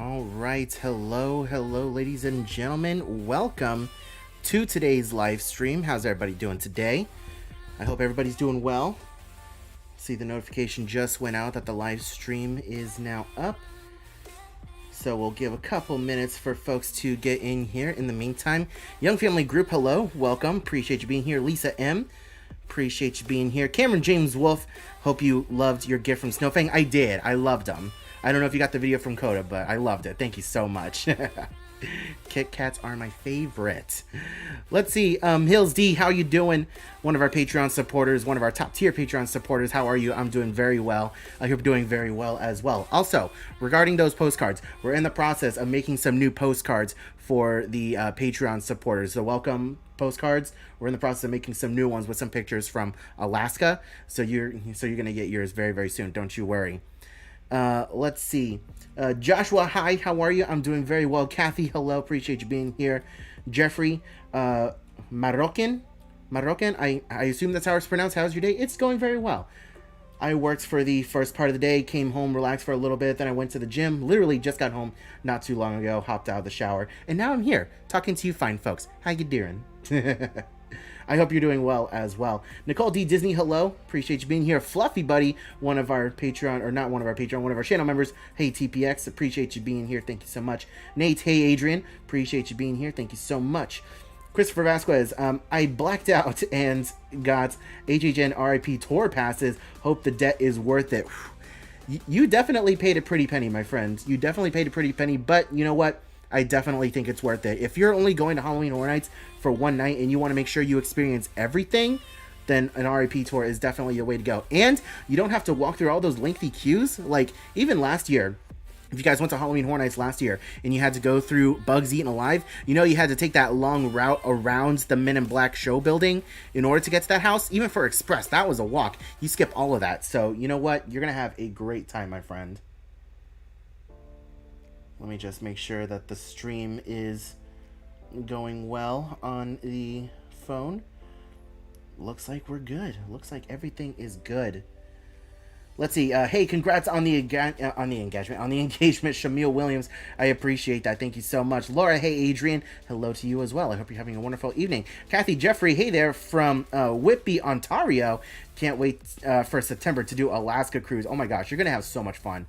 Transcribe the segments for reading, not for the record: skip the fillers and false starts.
All right, hello, ladies and gentlemen. Welcome to today's live stream. How's everybody doing today? I hope everybody's doing well. See, the notification just went out that the live stream is now up. So we'll give a couple minutes for folks to get in here. In the meantime, Young Family Group, hello, welcome. Appreciate you being here. Lisa M, appreciate you being here. Cameron James Wolf, hope you loved your gift from Snowfang. I did. I loved them. I don't know if you got the video from Coda, but I loved it. Thank you so much. Kit Kats are my favorite. Let's see. Hills D, how you doing? One of our Patreon supporters, one of our top tier Patreon supporters. How are you? I'm doing very well. I hope you're doing very well as well. Also, regarding those postcards, we're in the process of making some new postcards for the Patreon supporters. The welcome postcards. We're in the process of making some new ones with some pictures from Alaska. So you're gonna get yours very, very soon. Don't you worry. Let's see. Joshua, hi, how are you? I'm doing very well. Kathy, hello, appreciate you being here. Jeffrey, Marroquin, I assume that's how it's pronounced. How's your day? It's going very well. I worked for the first part of the day, came home, relaxed for a little bit, then I went to the gym. Literally just got home not too long ago, hopped out of the shower, and now I'm here talking to you fine folks. How you doing? I hope you're doing well as well. Nicole D. Disney, hello. Appreciate you being here. Fluffy Buddy, one of our Patreon, or not one of our Patreon, one of our channel members. Hey, TPX, appreciate you being here. Thank you so much. Nate, hey, Adrian, appreciate you being here. Thank you so much. Christopher Vasquez, I blacked out and got HHN RIP tour passes. Hope the debt is worth it. You definitely paid a pretty penny, my friend. You definitely paid a pretty penny, but you know what? I definitely think it's worth it. If you're only going to Halloween Horror Nights for one night and you want to make sure you experience everything, then an RIP tour is definitely the way to go. And you don't have to walk through all those lengthy queues. Like, even last year, if you guys went to Halloween Horror Nights last year and you had to go through Bugs Eaten Alive, you know you had to take that long route around the Men in Black show building in order to get to that house. Even for Express, that was a walk. You skip all of that. So, you know what? You're going to have a great time, my friend. Let me just make sure that the stream is going well on the phone. Looks like we're good. Looks like everything is good. Let's see. Hey, congrats on the engagement, Shamil Williams. I appreciate that. Thank you so much. Laura, hey, Adrian. Hello to you as well. I hope you're having a wonderful evening. Kathy Jeffrey, hey there from Whitby, Ontario. Can't wait for September to do Alaska cruise. Oh my gosh, you're going to have so much fun.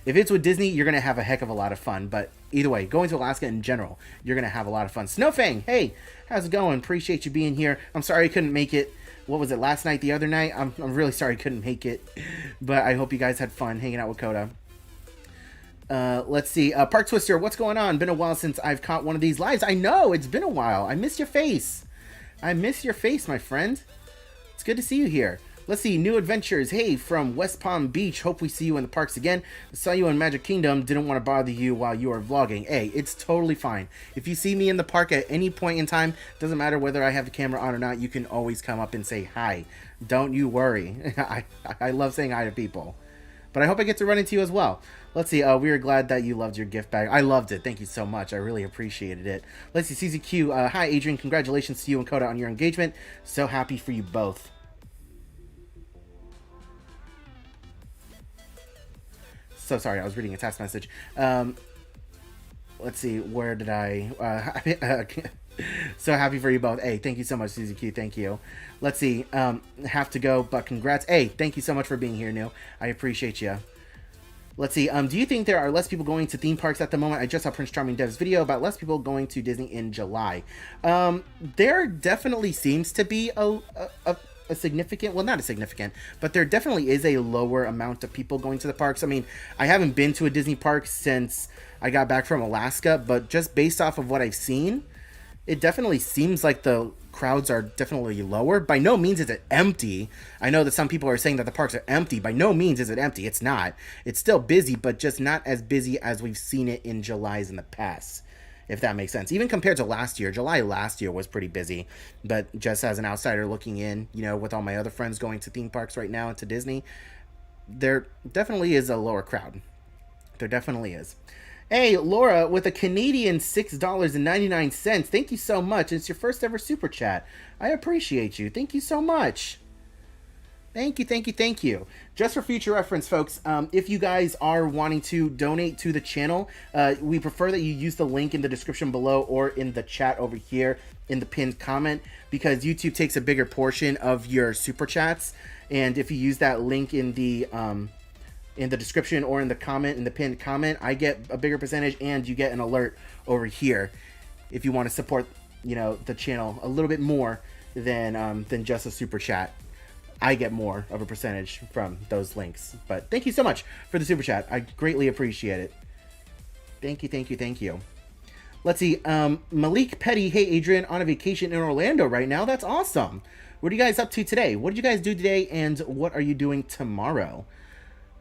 If it's with Disney, you're going to have a heck of a lot of fun. But either way, going to Alaska in general, you're going to have a lot of fun. Snowfang, hey, how's it going? Appreciate you being here. I'm sorry I couldn't make it. What was it, last night, the other night? I'm really sorry I couldn't make it. But I hope you guys had fun hanging out with Coda. Let's see. Park Twister, what's going on? Been a while since I've caught one of these lives. I know, it's been a while. I miss your face. I miss your face, my friend. It's good to see you here. Let's see, New Adventures. Hey, from West Palm Beach. Hope we see you in the parks again. Saw you in Magic Kingdom. Didn't want to bother you while you were vlogging. Hey, it's totally fine. If you see me in the park at any point in time, doesn't matter whether I have the camera on or not, you can always come up and say hi. Don't you worry. I love saying hi to people. But I hope I get to run into you as well. Let's see, we are glad that you loved your gift bag. I loved it. Thank you so much. I really appreciated it. Let's see, CZQ. Hi, Adrian. Congratulations to you and Coda on your engagement. So happy for you both. So sorry, I was reading a text message. Let's see, where did I... so happy for you both. Hey, thank you so much, Suzy Q. Thank you. Let's see, have to go, but congrats. Hey, thank you so much for being here, Neil. I appreciate you. Let's see, do you think there are less people going to theme parks at the moment? I just saw Prince Charming Dev's video about less people going to Disney in July. There definitely seems to be a significant, well, not a significant, but there definitely is a lower amount of people going to the parks. I mean, I haven't been to a Disney park since I got back from Alaska, but just based off of what I've seen, it definitely seems like the crowds are definitely lower. By no means is it empty. I know that some people are saying that the parks are empty. By no means is it empty. It's not. It's still busy, but just not as busy as we've seen it in Julys in the past, if that makes sense. Even compared to last year, July last year was pretty busy. But just as an outsider looking in, you know, with all my other friends going to theme parks right now and to Disney, there definitely is a lower crowd. There definitely is. Hey, Laura, with a Canadian $6.99. Thank you so much. It's your first ever super chat. I appreciate you. Thank you so much. Thank you, thank you, thank you. Just for future reference, folks, if you guys are wanting to donate to the channel, we prefer that you use the link in the description below or in the chat over here in the pinned comment, because YouTube takes a bigger portion of your super chats. And if you use that link in the description or in the comment, in the pinned comment, I get a bigger percentage and you get an alert over here if you want to support, you know, the channel a little bit more than just a super chat. I get more of a percentage from those links. But thank you so much for the super chat. I greatly appreciate it. Thank you, thank you, thank you. Let's see. Malik Petty. Hey, Adrian, on a vacation in Orlando right now. That's awesome. What are you guys up to today? What did you guys do today, and what are you doing tomorrow?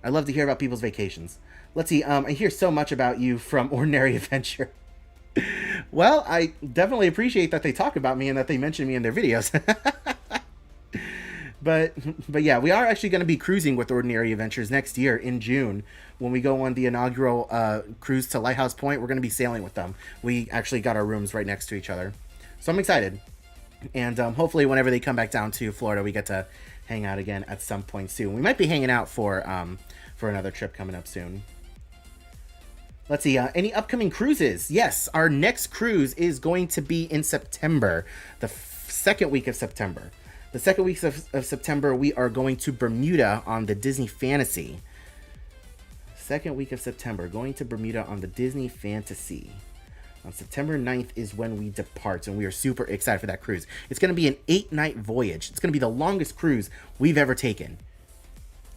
I love to hear about people's vacations. Let's see. I hear so much about you from Ordinary Adventure. Well, I definitely appreciate that they talk about me and that they mention me in their videos. But yeah, we are actually going to be cruising with Ordinary Adventures next year in June. When we go on the inaugural cruise to Lighthouse Point, we're going to be sailing with them. We actually got our rooms right next to each other. So I'm excited. And hopefully whenever they come back down to Florida, we get to hang out again at some point soon. We might be hanging out for another trip coming up soon. Let's see, any upcoming cruises? Yes, our next cruise is going to be in September, the second week of September. The second week of September, we are going to Bermuda on the Disney Fantasy. Second week of September, going to Bermuda on the Disney Fantasy. On September 9th is when we depart, and we are super excited for that cruise. It's going to be an 8-night voyage. It's going to be the longest cruise we've ever taken.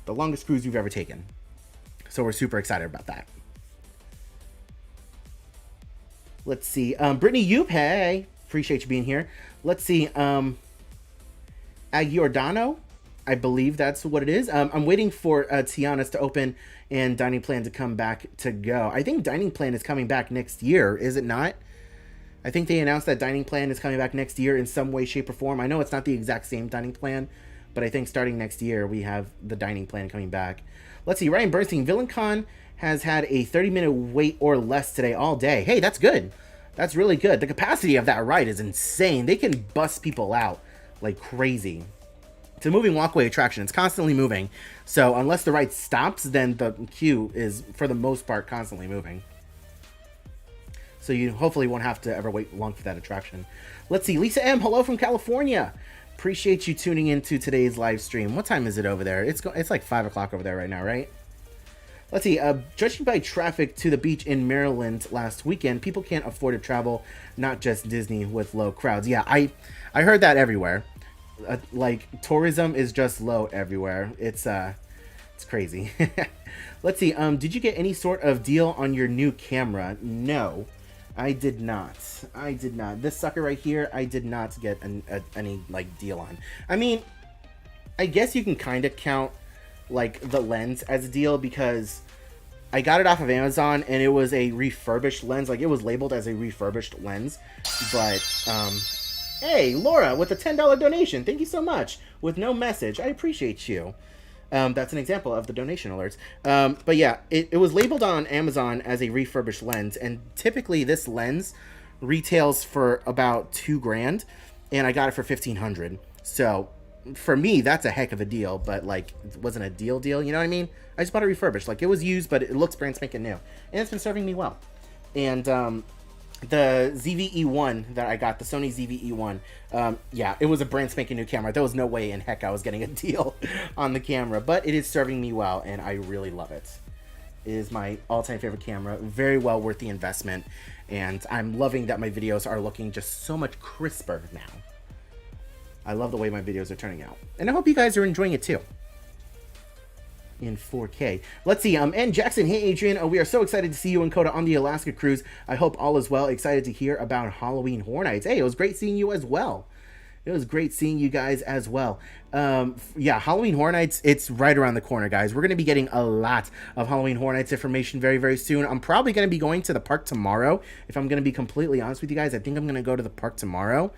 The longest cruise we've ever taken. So we're super excited about that. Let's see. Brittany Yoop, hey. Appreciate you being here. Let's see. Agiordano, I believe that's what it is. I'm waiting for Tiana's to open and Dining Plan to come back to go. I think Dining Plan is coming back next year, is it not? I think they announced that Dining Plan is coming back next year in some way, shape, or form. I know it's not the exact same Dining Plan, but I think starting next year we have the Dining Plan coming back. Let's see, Ryan Bernstein, VillainCon has had a 30-minute wait or less today all day. Hey, that's good. That's really good. The capacity of that ride is insane. They can bust people out like crazy. It's a moving walkway attraction. It's constantly moving. So unless the ride stops, then the queue is, for the most part, constantly moving. So you hopefully won't have to ever wait long for that attraction. Let's see. Lisa M, hello from California. Appreciate you tuning into today's live stream. What time is it over there? It's like 5 o'clock over there right now, right? Let's see. Judging by traffic to the beach in Maryland last weekend, people can't afford to travel, not just Disney, with low crowds. Yeah, I heard that everywhere. Like, tourism is just low everywhere. It's crazy. Let's see. Did you get any sort of deal on your new camera? No, I did not. I did not. This sucker right here, I did not get any like deal on. I mean, I guess you can kind of count like the lens as a deal, because I got it off of Amazon and it was a refurbished lens. Like, it was labeled as a refurbished lens, but hey, Laura with a $10 donation. Thank you so much. With no message. I appreciate you. That's an example of the donation alerts. But yeah, it was labeled on Amazon as a refurbished lens, and typically this lens retails for about $2,000, and I got it for $1,500. So for me, that's a heck of a deal, but like, it wasn't a deal, you know what I mean? I just bought it refurbished. Like, it was used, but it looks brand spanking new, and it's been serving me well. And the ZV-E1 that I got, the Sony ZV-E1, yeah, it was a brand spanking new camera. There was no way in heck I was getting a deal on the camera, but it is serving me well, and I really love it. It is my all-time favorite camera. Very well worth the investment, and I'm loving that my videos are looking just so much crisper now. I love the way my videos are turning out, and I hope you guys are enjoying it too. In 4K. Let's see. And Jackson, hey Adrian, we are so excited to see you and Coda on the Alaska cruise. I hope all is well. Excited to hear about Halloween Horror Nights. Hey, it was great seeing you as well. It was great seeing you guys as well. Yeah, Halloween Horror Nights, it's right around the corner, guys. We're going to be getting a lot of Halloween Horror Nights information very, very soon. I'm probably going to be going to the park tomorrow. If I'm going to be completely honest with you guys, I think I'm going to go to the park tomorrow,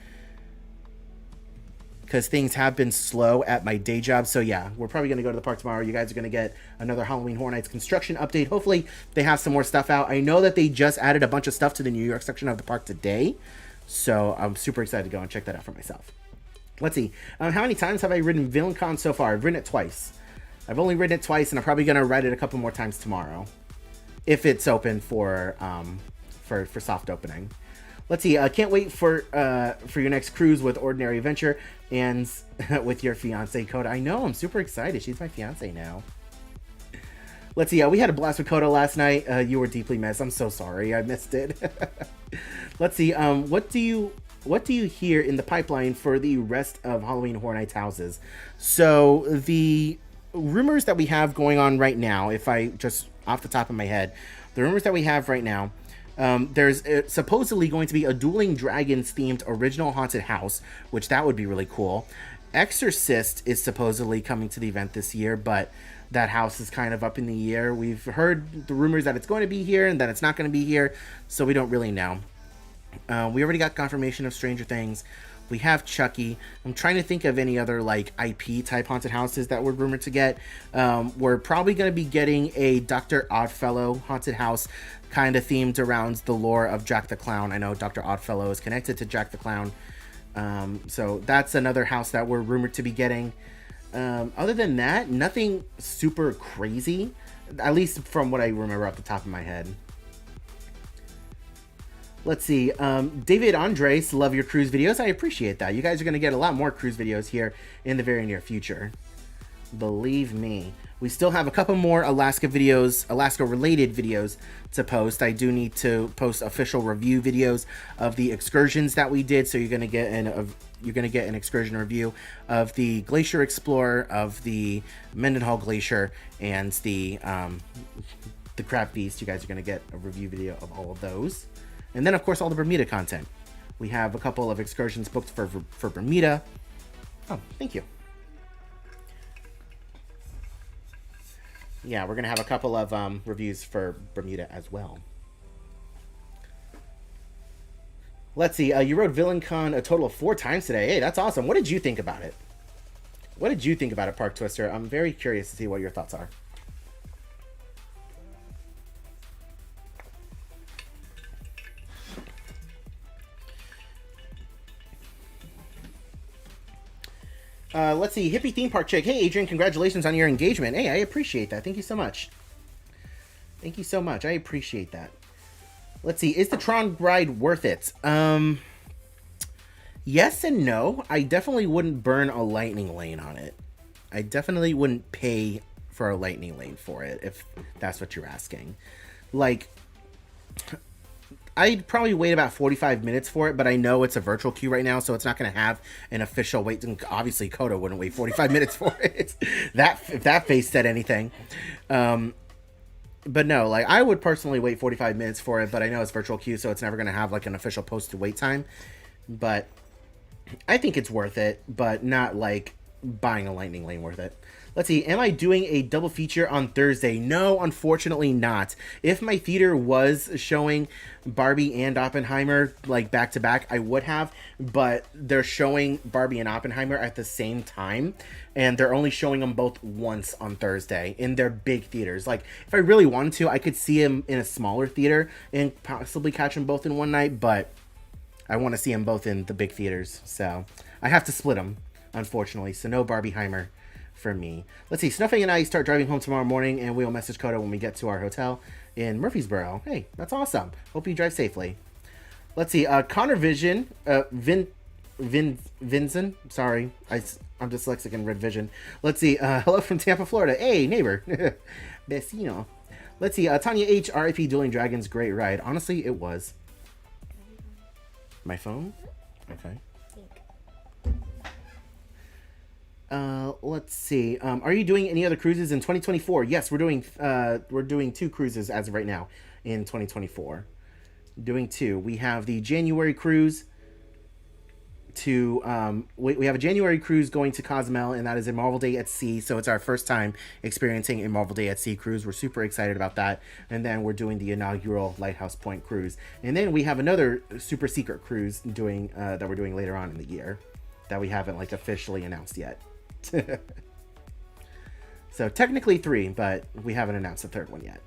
because things have been slow at my day job. So yeah, we're probably going to go to the park tomorrow. You guys are going to get another Halloween Horror Nights construction update. Hopefully they have some more stuff out. I know that they just added a bunch of stuff to the New York section of the park today, so I'm super excited to go and check that out for myself. Let's see. How many times have I ridden VillainCon so far? I've ridden it twice. I've only ridden it twice, and I'm probably gonna ride it a couple more times tomorrow, if it's open for soft opening. Let's see. Can't wait for your next cruise with Ordinary Adventure and with your fiance Coda. I know. I'm super excited. She's my fiance now. Let's see. We had a blast with Coda last night. You were deeply missed. I'm so sorry. I missed it. Let's see. What do you hear in the pipeline for the rest of Halloween Horror Nights houses? So the rumors that we have going on right now, if I just off the top of my head, the rumors that we have right now, there's supposedly going to be a Dueling Dragons themed original haunted house, which that would be really cool. Exorcist is supposedly coming to the event this year, but that house is kind of up in the air. We've heard the rumors that it's going to be here and that it's not going to be here, so we don't really know. We already got confirmation of Stranger Things. We have Chucky. I'm trying to think of any other like IP type haunted houses that we're rumored to get. We're probably going to be getting a Dr. Oddfellow haunted house, kind of themed around the lore of Jack the Clown. I know Dr. Oddfellow is connected to Jack the Clown. So that's another house that we're rumored to be getting. Other than that, nothing super crazy, at least from what I remember off the top of my head. Let's see. David Andres, love your cruise videos. I appreciate that. You guys are going to get a lot more cruise videos here in the very near future. Believe me. We still have a couple more Alaska related videos to post. I do need to post official review videos of the excursions that we did. So you're going to get an excursion review of the Glacier Explorer, of the Mendenhall Glacier, and the Crab Feast. You guys are going to get a review video of all of those. And then, of course, all the Bermuda content. We have a couple of excursions booked for Bermuda. Oh, thank you. Yeah, we're going to have a couple of reviews for Bermuda as well. Let's see. You rode VillainCon a total of 4 times today. Hey, that's awesome. What did you think about it? What did you think about it, Park Twister? I'm very curious to see what your thoughts are. Let's see. Hippie Theme Park Chick. Hey, Adrian, congratulations on your engagement. Hey, I appreciate that. Thank you so much. Thank you so much. I appreciate that. Let's see. Is the Tron ride worth it? Yes and no. I definitely wouldn't burn a lightning lane on it. I definitely wouldn't pay for a lightning lane for it, if that's what you're asking. Like, I'd probably wait about 45 minutes for it, but I know it's a virtual queue right now, so it's not going to have an official wait. Obviously, Coda wouldn't wait 45 minutes for it. If that face said anything. But no, like, I would personally wait 45 minutes for it, but I know it's virtual queue, so it's never going to have like an official posted wait time. But I think it's worth it, but not like buying a lightning lane worth it. Let's see. Am I doing a double feature on Thursday? No, unfortunately not. If my theater was showing Barbie and Oppenheimer like back to back, I would have, but they're showing Barbie and Oppenheimer at the same time, and they're only showing them both once on Thursday in their big theaters. Like, if I really wanted to, I could see them in a smaller theater and possibly catch them both in one night, but I want to see them both in the big theaters, so I have to split them, unfortunately. So no Barbieheimer for me. Let's see. Snuffy and I start driving home tomorrow morning, and we'll message Coda when we get to our hotel in Murfreesboro. Hey, that's awesome. Hope you drive safely. Let's see. Connor Vision, Vincent. Sorry, I'm dyslexic and read Vision. Let's see. Hello from Tampa, Florida. Hey, neighbor. Vecino. Let's see. Tanya H. R.I.P. Dueling Dragons. Great ride. Honestly, it was. My phone? Okay. Let's see. Are you doing any other cruises in 2024? Yes, we're doing 2 cruises as of right now in 2024. Doing 2. We have the January cruise to we have a January cruise going to Cozumel, and that is a Marvel Day at Sea. So it's our first time experiencing a Marvel Day at Sea cruise. We're super excited about that. And then we're doing the inaugural Lighthouse Point cruise, and then we have another super secret cruise doing that we're doing later on in the year that we haven't like officially announced yet. So technically 3, but we haven't announced the 3rd one yet.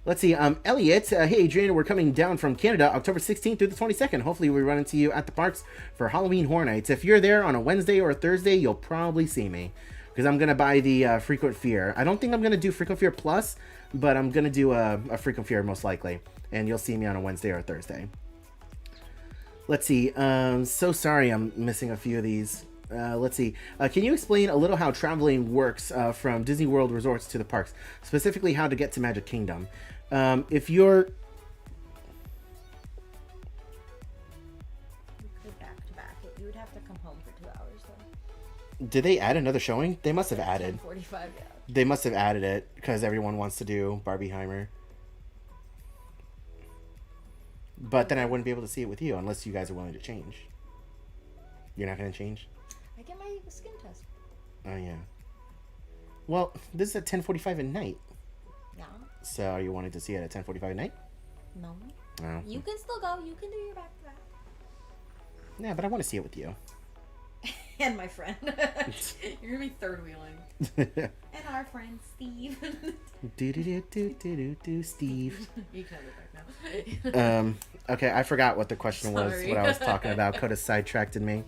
Let's see. Elliot, hey Adrian, we're coming down from Canada October 16th through the 22nd. Hopefully we run into you at the parks for Halloween Horror Nights. If you're there on a Wednesday or a Thursday, you'll probably see me. Because I'm going to buy the Frequent Fear. I don't think I'm going to do Frequent Fear Plus, but I'm going to do a Frequent Fear most likely. And you'll see me on a Wednesday or a Thursday. Let's see. So sorry I'm missing a few of these. Let's see. Can you explain a little how traveling works from Disney World resorts to the parks? Specifically how to get to Magic Kingdom. If you're... You could back to back it. You would have to come home for 2 hours though. Did they add another showing? They must have added. 45, yeah. They must have added it because everyone wants to do Barbieheimer. But then I wouldn't be able to see it with you unless you guys are willing to change. You're not going to change? I get my skin test. Oh, yeah. Well, this is at 10:45 at night. Yeah. So are you wanting to see it at 10:45 at night? No. Oh. You can still go. You can do your back to back. Yeah, but I want to see it with you. And my friend. You're going to be third wheeling. And our friend Steve. Steve. You can have it back now. Okay, I forgot what the question was, Sorry. what I was talking about. Coda sidetracked me.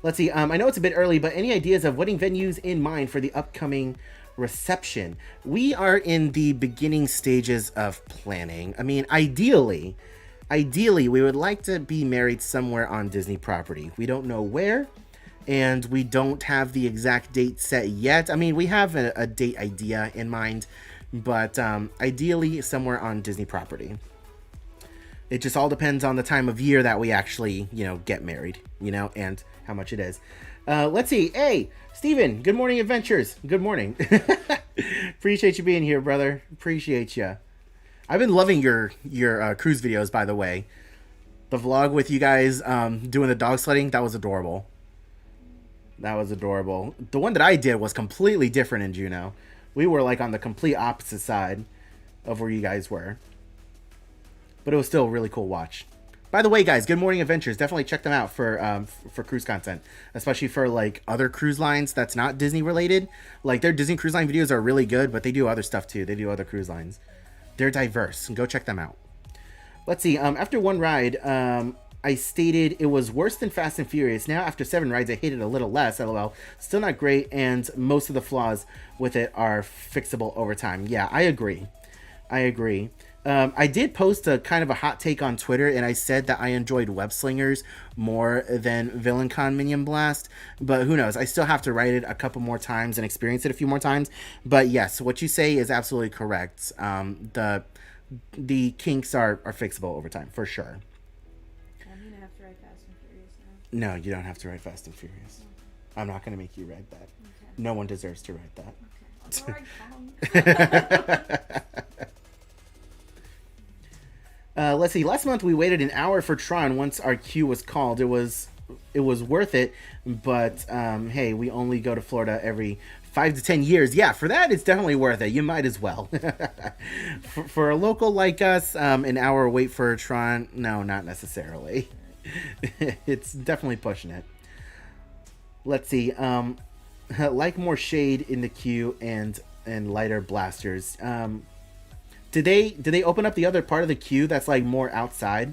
Let's see. I know it's a bit early, but any ideas of wedding venues in mind for the upcoming reception? We are in the beginning stages of planning. I mean, ideally, we would like to be married somewhere on Disney property. We don't know where, and we don't have the exact date set yet. I mean, we have a date idea in mind, but ideally somewhere on Disney property. It just all depends on the time of year that we actually, get married, and how much it is. Let's see. Hey, Steven, good morning, adventures. Good morning. Appreciate you being here, brother. Appreciate you. I've been loving your cruise videos, by the way. The vlog with you guys doing the dog sledding, that was adorable. That was adorable. The one that I did was completely different in Juneau. We were like on the complete opposite side of where you guys were. But it was still a really cool watch. By the way, guys, Good Morning Adventures. Definitely check them out for cruise content. Especially for, like, other cruise lines that's not Disney related. Like, their Disney Cruise Line videos are really good, but they do other stuff, too. They do other cruise lines. They're diverse. Go check them out. Let's see. After one ride, I stated it was worse than Fast and Furious. Now, after 7 rides, I hate it a little less, LOL. Still not great, and most of the flaws with it are fixable over time. Yeah, I agree. I did post a kind of a hot take on Twitter, and I said that I enjoyed Web Slingers more than VillainCon Minion Blast, but who knows? I still have to write it a couple more times and experience it a few more times. But yes, what you say is absolutely correct. The kinks are fixable over time, for sure. I'm going to have to write Fast and Furious now. No, you don't have to write Fast and Furious. Okay. I'm not going to make you write that. Okay. No one deserves to write that. Okay. I'll write Let's see. Last month we waited an hour for Tron once our queue was called. It was worth it, but hey, we only go to Florida every 5 to 10 years. Yeah, for that it's definitely worth it. You might as well. for a local like us, an hour wait for Tron, no, not necessarily. It's definitely pushing it. Let's see. Like more shade in the queue and lighter blasters. Did they open up the other part of the queue that's like more outside?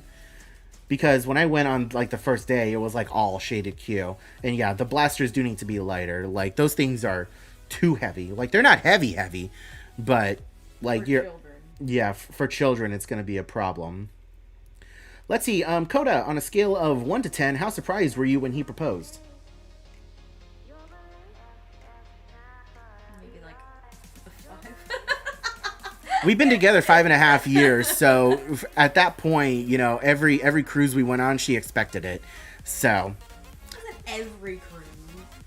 Because when I went on like the first day, it was like all shaded queue. And yeah, the blasters do need to be lighter. Like those things are too heavy. Like they're not heavy, but like for children. Yeah, for children it's going to be a problem. Let's see. Coda, on a scale of 1 to 10, how surprised were you when he proposed? Maybe like a 5. We've been together 5.5 years, so at that point, every cruise we went on, she expected it. So. It wasn't every cruise.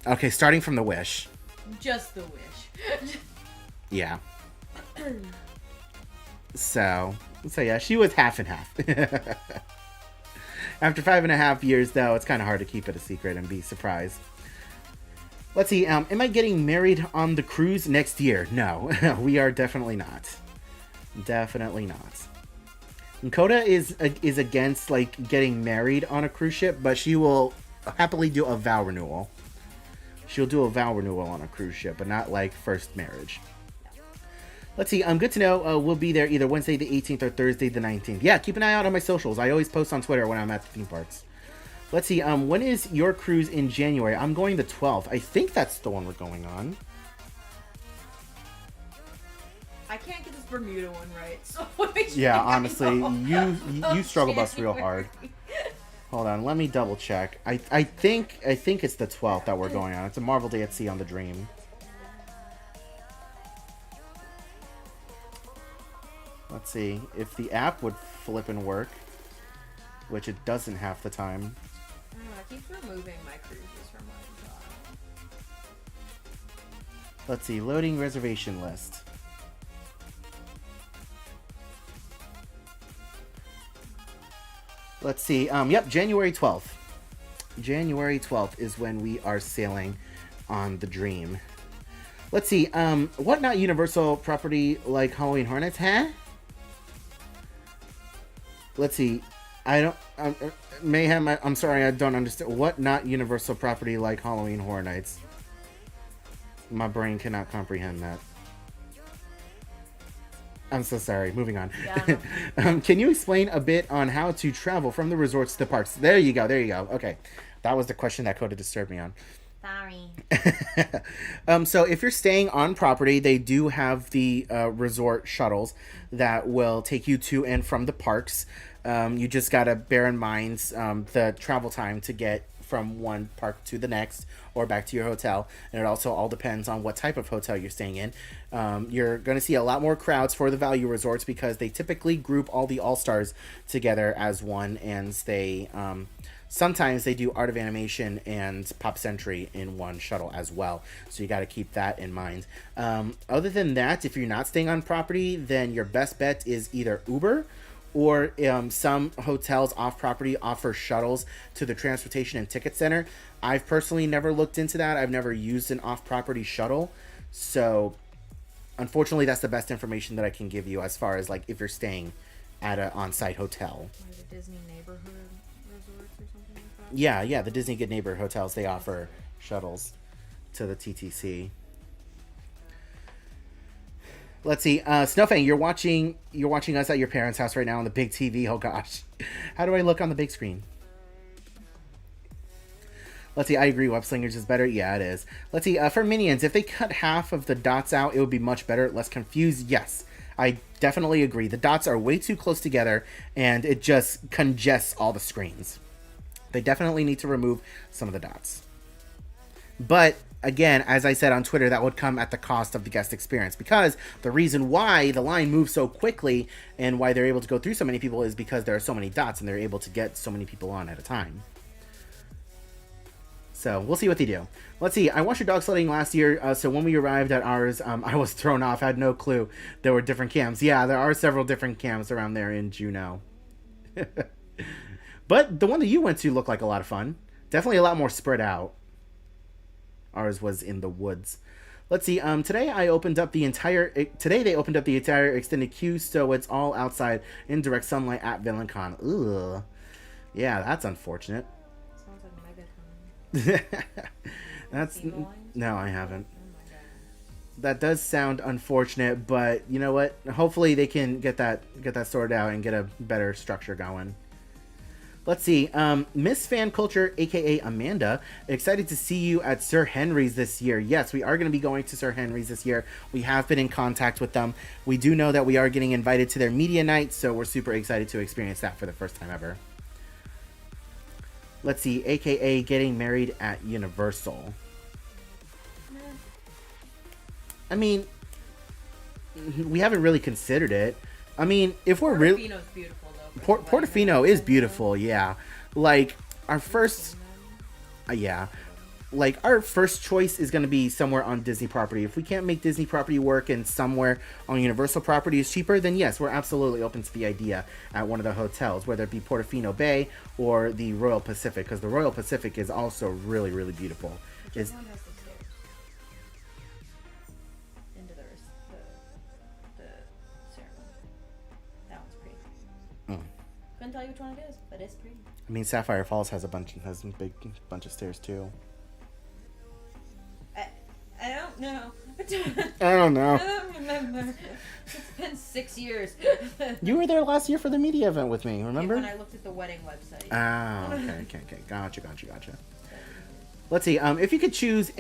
Okay, starting from the Wish. Just the Wish. Yeah. So yeah, she was half and half. After 5.5 years, though, it's kind of hard to keep it a secret and be surprised. Let's see. Am I getting married on the cruise next year? No, we are definitely not. Definitely not. And Coda is against like getting married on a cruise ship, but she will happily do a vow renewal. She'll do a vow renewal on a cruise ship, but not like first marriage. Let's see. Good to know. We'll be there either Wednesday the 18th or Thursday the 19th. Yeah, keep an eye out on my socials. I always post on Twitter when I'm at the theme parks. Let's see. When is your cruise in January? I'm going the 12th. I think that's the one we're going on. I can't get this Bermuda one right, so yeah, honestly, you struggle bus real hard. Hold on, let me double check. I think it's the 12th that we're going on. It's a Marvel Day at Sea on the Dream. Let's see if the app would flip and work, which it doesn't half the time. I keep removing my cruises from my file. Let's see, loading reservation list. Let's see. Yep, January 12th. January 12th is when we are sailing on the Dream. Let's see. What not Universal property like Halloween Hornets, huh? Let's see. I don't... Mayhem, I'm sorry, I don't understand. What not Universal property like Halloween Horror Nights? My brain cannot comprehend that. I'm so sorry. Moving on. Yeah, can you explain a bit on how to travel from the resorts to the parks? There you go. There you go. Okay. That was the question that Coda disturbed me on. Sorry. So if you're staying on property, they do have the resort shuttles that will take you to and from the parks. You just got to bear in mind the travel time to get from one park to the next or back to your hotel, and it also all depends on what type of hotel you're staying in. You're going to see a lot more crowds for the value resorts because they typically group all the all-stars together as one, and they sometimes they do Art of Animation and Pop Century in one shuttle as well, so you got to keep that in mind. Other than that, if you're not staying on property, then your best bet is either Uber, or some hotels off property offer shuttles to the transportation and ticket center. I've personally never looked into that. I've never used an off property shuttle. So unfortunately, that's the best information that I can give you as far as like if you're staying at an on-site hotel. Or the Disney neighborhood resorts or something like that? Yeah, the Disney Good Neighbor hotels, they offer shuttles to the TTC. Let's see, Snowfang, you're watching us at your parents' house right now on the big TV. Oh gosh, how do I look on the big screen? Let's see, I agree. Web Slingers is better. Yeah, it is. Let's see, for Minions, if they cut half of the dots out, it would be much better. Less confused. Yes, I definitely agree. The dots are way too close together, and it just congests all the screens. They definitely need to remove some of the dots. But again, as I said on Twitter, that would come at the cost of the guest experience, because the reason why the line moves so quickly and why they're able to go through so many people is because there are so many dots and they're able to get so many people on at a time. So we'll see what they do. Let's see. I watched your dog sledding last year, so when we arrived at ours, I was thrown off. I had no clue there were different camps. Yeah, there are several different camps around there in Juneau. But the one that you went to looked like a lot of fun. Definitely a lot more spread out. Ours was in the woods. Let's see. Today they opened up the entire extended queue, so it's all outside in direct sunlight at VillainCon. Ugh. Yeah, that's unfortunate. Sounds like MegaCon. That's no, I haven't. That does sound unfortunate, but you know what? Hopefully they can get that sorted out and get a better structure going. Let's see. Miss Fan Culture, aka Amanda, excited to see you at Sir Henry's this year. Yes, we are going to be going to Sir Henry's this year. We have been in contact with them. We do know that we are getting invited to their media night, so we're super excited to experience that for the first time ever. Let's see. Aka getting married at Universal. I mean, we haven't really considered it. I mean, if we're really... Portofino's beautiful, though. Portofino is beautiful, yeah. Like, our first... yeah. Like, our first choice is going to be somewhere on Disney property. If we can't make Disney property work and somewhere on Universal property is cheaper, then yes, we're absolutely open to the idea at one of the hotels, whether it be Portofino Bay or the Royal Pacific, because the Royal Pacific is also really, really beautiful. It's, couldn't tell you which one it is, but it's pretty. I mean, Sapphire Falls has a big bunch of stairs too. I don't No. I don't know. I don't remember. It's been 6 years. You were there last year for the media event with me, remember? When I looked at the wedding website. Ah, okay. Gotcha. Let's see. If you could choose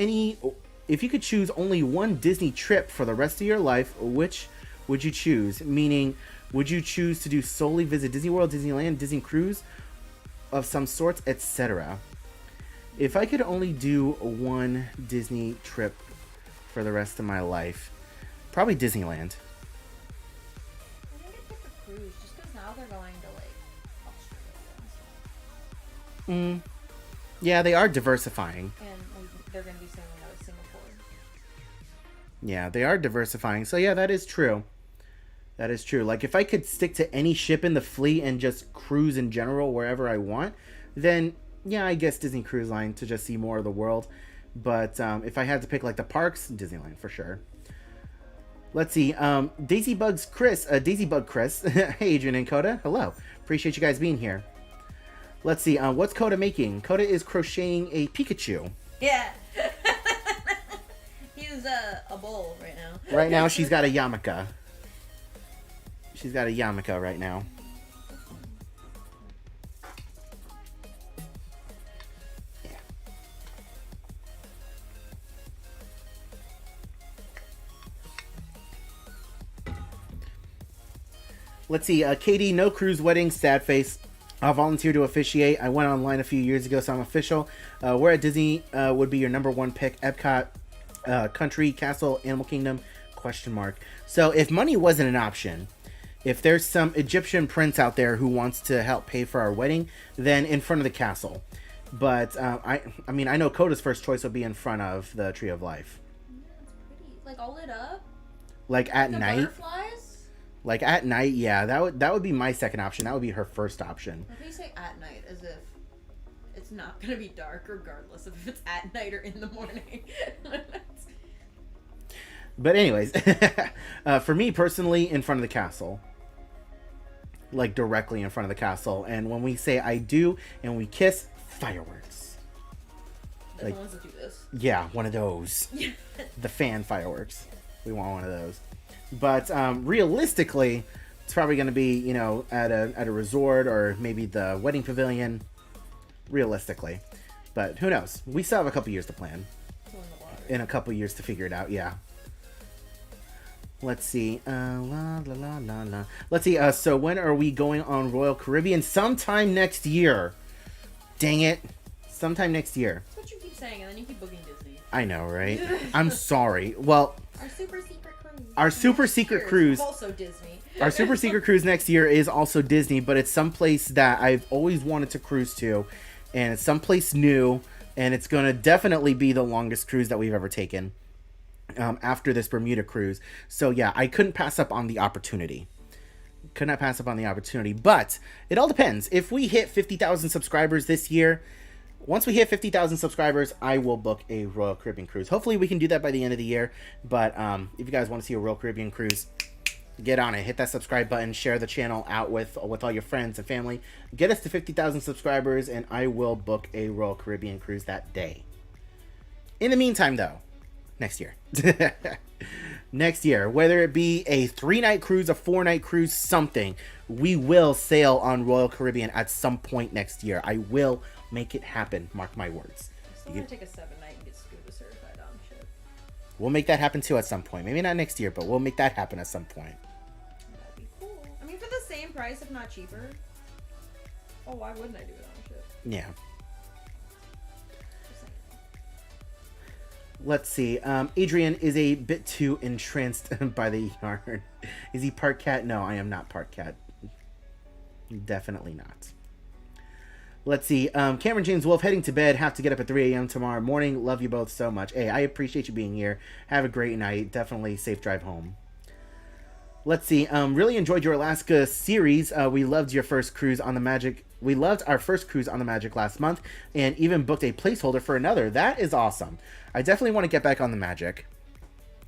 only one Disney trip for the rest of your life, which would you choose? Meaning, would you choose to do solely visit Disney World, Disneyland, Disney cruise of some sorts, etc.? If I could only do one Disney trip for the rest of my life, probably Disneyland. I think I'd pick a cruise just because now they're going to like Australia. Yeah, they are diversifying. And like, they're going to be sailing out of Singapore. Yeah, they are diversifying. So yeah, that is true. That is true. Like if I could stick to any ship in the fleet and just cruise in general wherever I want, then yeah, I guess Disney Cruise Line to just see more of the world. But if I had to pick like the parks, Disneyland for sure. Let's see. Daisybug Chris. Hey, Adrian and Coda. Hello. Appreciate you guys being here. Let's see. What's Coda making? Coda is crocheting a Pikachu. Yeah. He's a bowl right now. Right now, she's got a yarmulke. She's got a yarmulke right now. Let's see, Katie, no cruise wedding, sad face. I'll volunteer to officiate. I went online a few years ago, so I'm official. Where at Disney would be your number one pick? Epcot, Country, Castle, Animal Kingdom, question mark. So if money wasn't an option, if there's some Egyptian prince out there who wants to help pay for our wedding, then in front of the castle. But I mean, I know Coda's first choice will be in front of the Tree of Life. Yeah, it's pretty. Like all lit up. Like at the night. Butterflies. Like at night, yeah, that would be my second option. That would be her first option. Why do you say at night as if it's not gonna be dark regardless of if it's at night or in the morning? But anyways, for me personally, in front of the castle. Like directly in front of the castle. And when we say I do and we kiss, fireworks. The ones that do this. Yeah, one of those. The fan fireworks. We want one of those. But realistically, it's probably going to be, you know, at a resort or maybe the wedding pavilion. Realistically. But who knows? We still have a couple years to plan. In a couple years to figure it out, yeah. Let's see. Let's see. So when are we going on Royal Caribbean? Sometime next year. Dang it. Sometime next year. That's what you keep saying, and then you keep booking Disney. I know, right? I'm sorry. Well, our super secret cruise. Our super secret cruise. Also Disney. Our super secret cruise next year is also Disney, but it's someplace that I've always wanted to cruise to, and it's someplace new, and it's going to definitely be the longest cruise that we've ever taken after this Bermuda cruise. So yeah, I couldn't pass up on the opportunity. Could not pass up on the opportunity, but it all depends. If we hit 50,000 subscribers this year, once we hit 50,000 subscribers, I will book a Royal Caribbean cruise. Hopefully we can do that by the end of the year. But if you guys want to see a Royal Caribbean cruise, get on it. Hit that subscribe button. Share the channel out with all your friends and family. Get us to 50,000 subscribers, and I will book a Royal Caribbean cruise that day. In the meantime, though, next year. Next year, whether it be a 3-night cruise, a 4-night cruise, something, we will sail on Royal Caribbean at some point next year. I will make it happen. Mark my words. I still want to take a 7-night and get scuba certified on ship. We'll make that happen too at some point. Maybe not next year, but we'll make that happen at some point. That'd be cool. I mean, for the same price, if not cheaper. Oh, why wouldn't I do it on a ship? Yeah. Just saying. Let's see. Adrian is a bit too entranced by the yarn. Is he part cat? No, I am not part cat. Definitely not. Let's see. Cameron James Wolf heading to bed. Have to get up at 3 a.m. tomorrow morning. Love you both so much. Hey, I appreciate you being here. Have a great night. Definitely safe drive home. Let's see. Really enjoyed your Alaska series. We loved your first cruise on the Magic. We loved our first cruise on the Magic last month, and even booked a placeholder for another. That is awesome. I definitely want to get back on the Magic.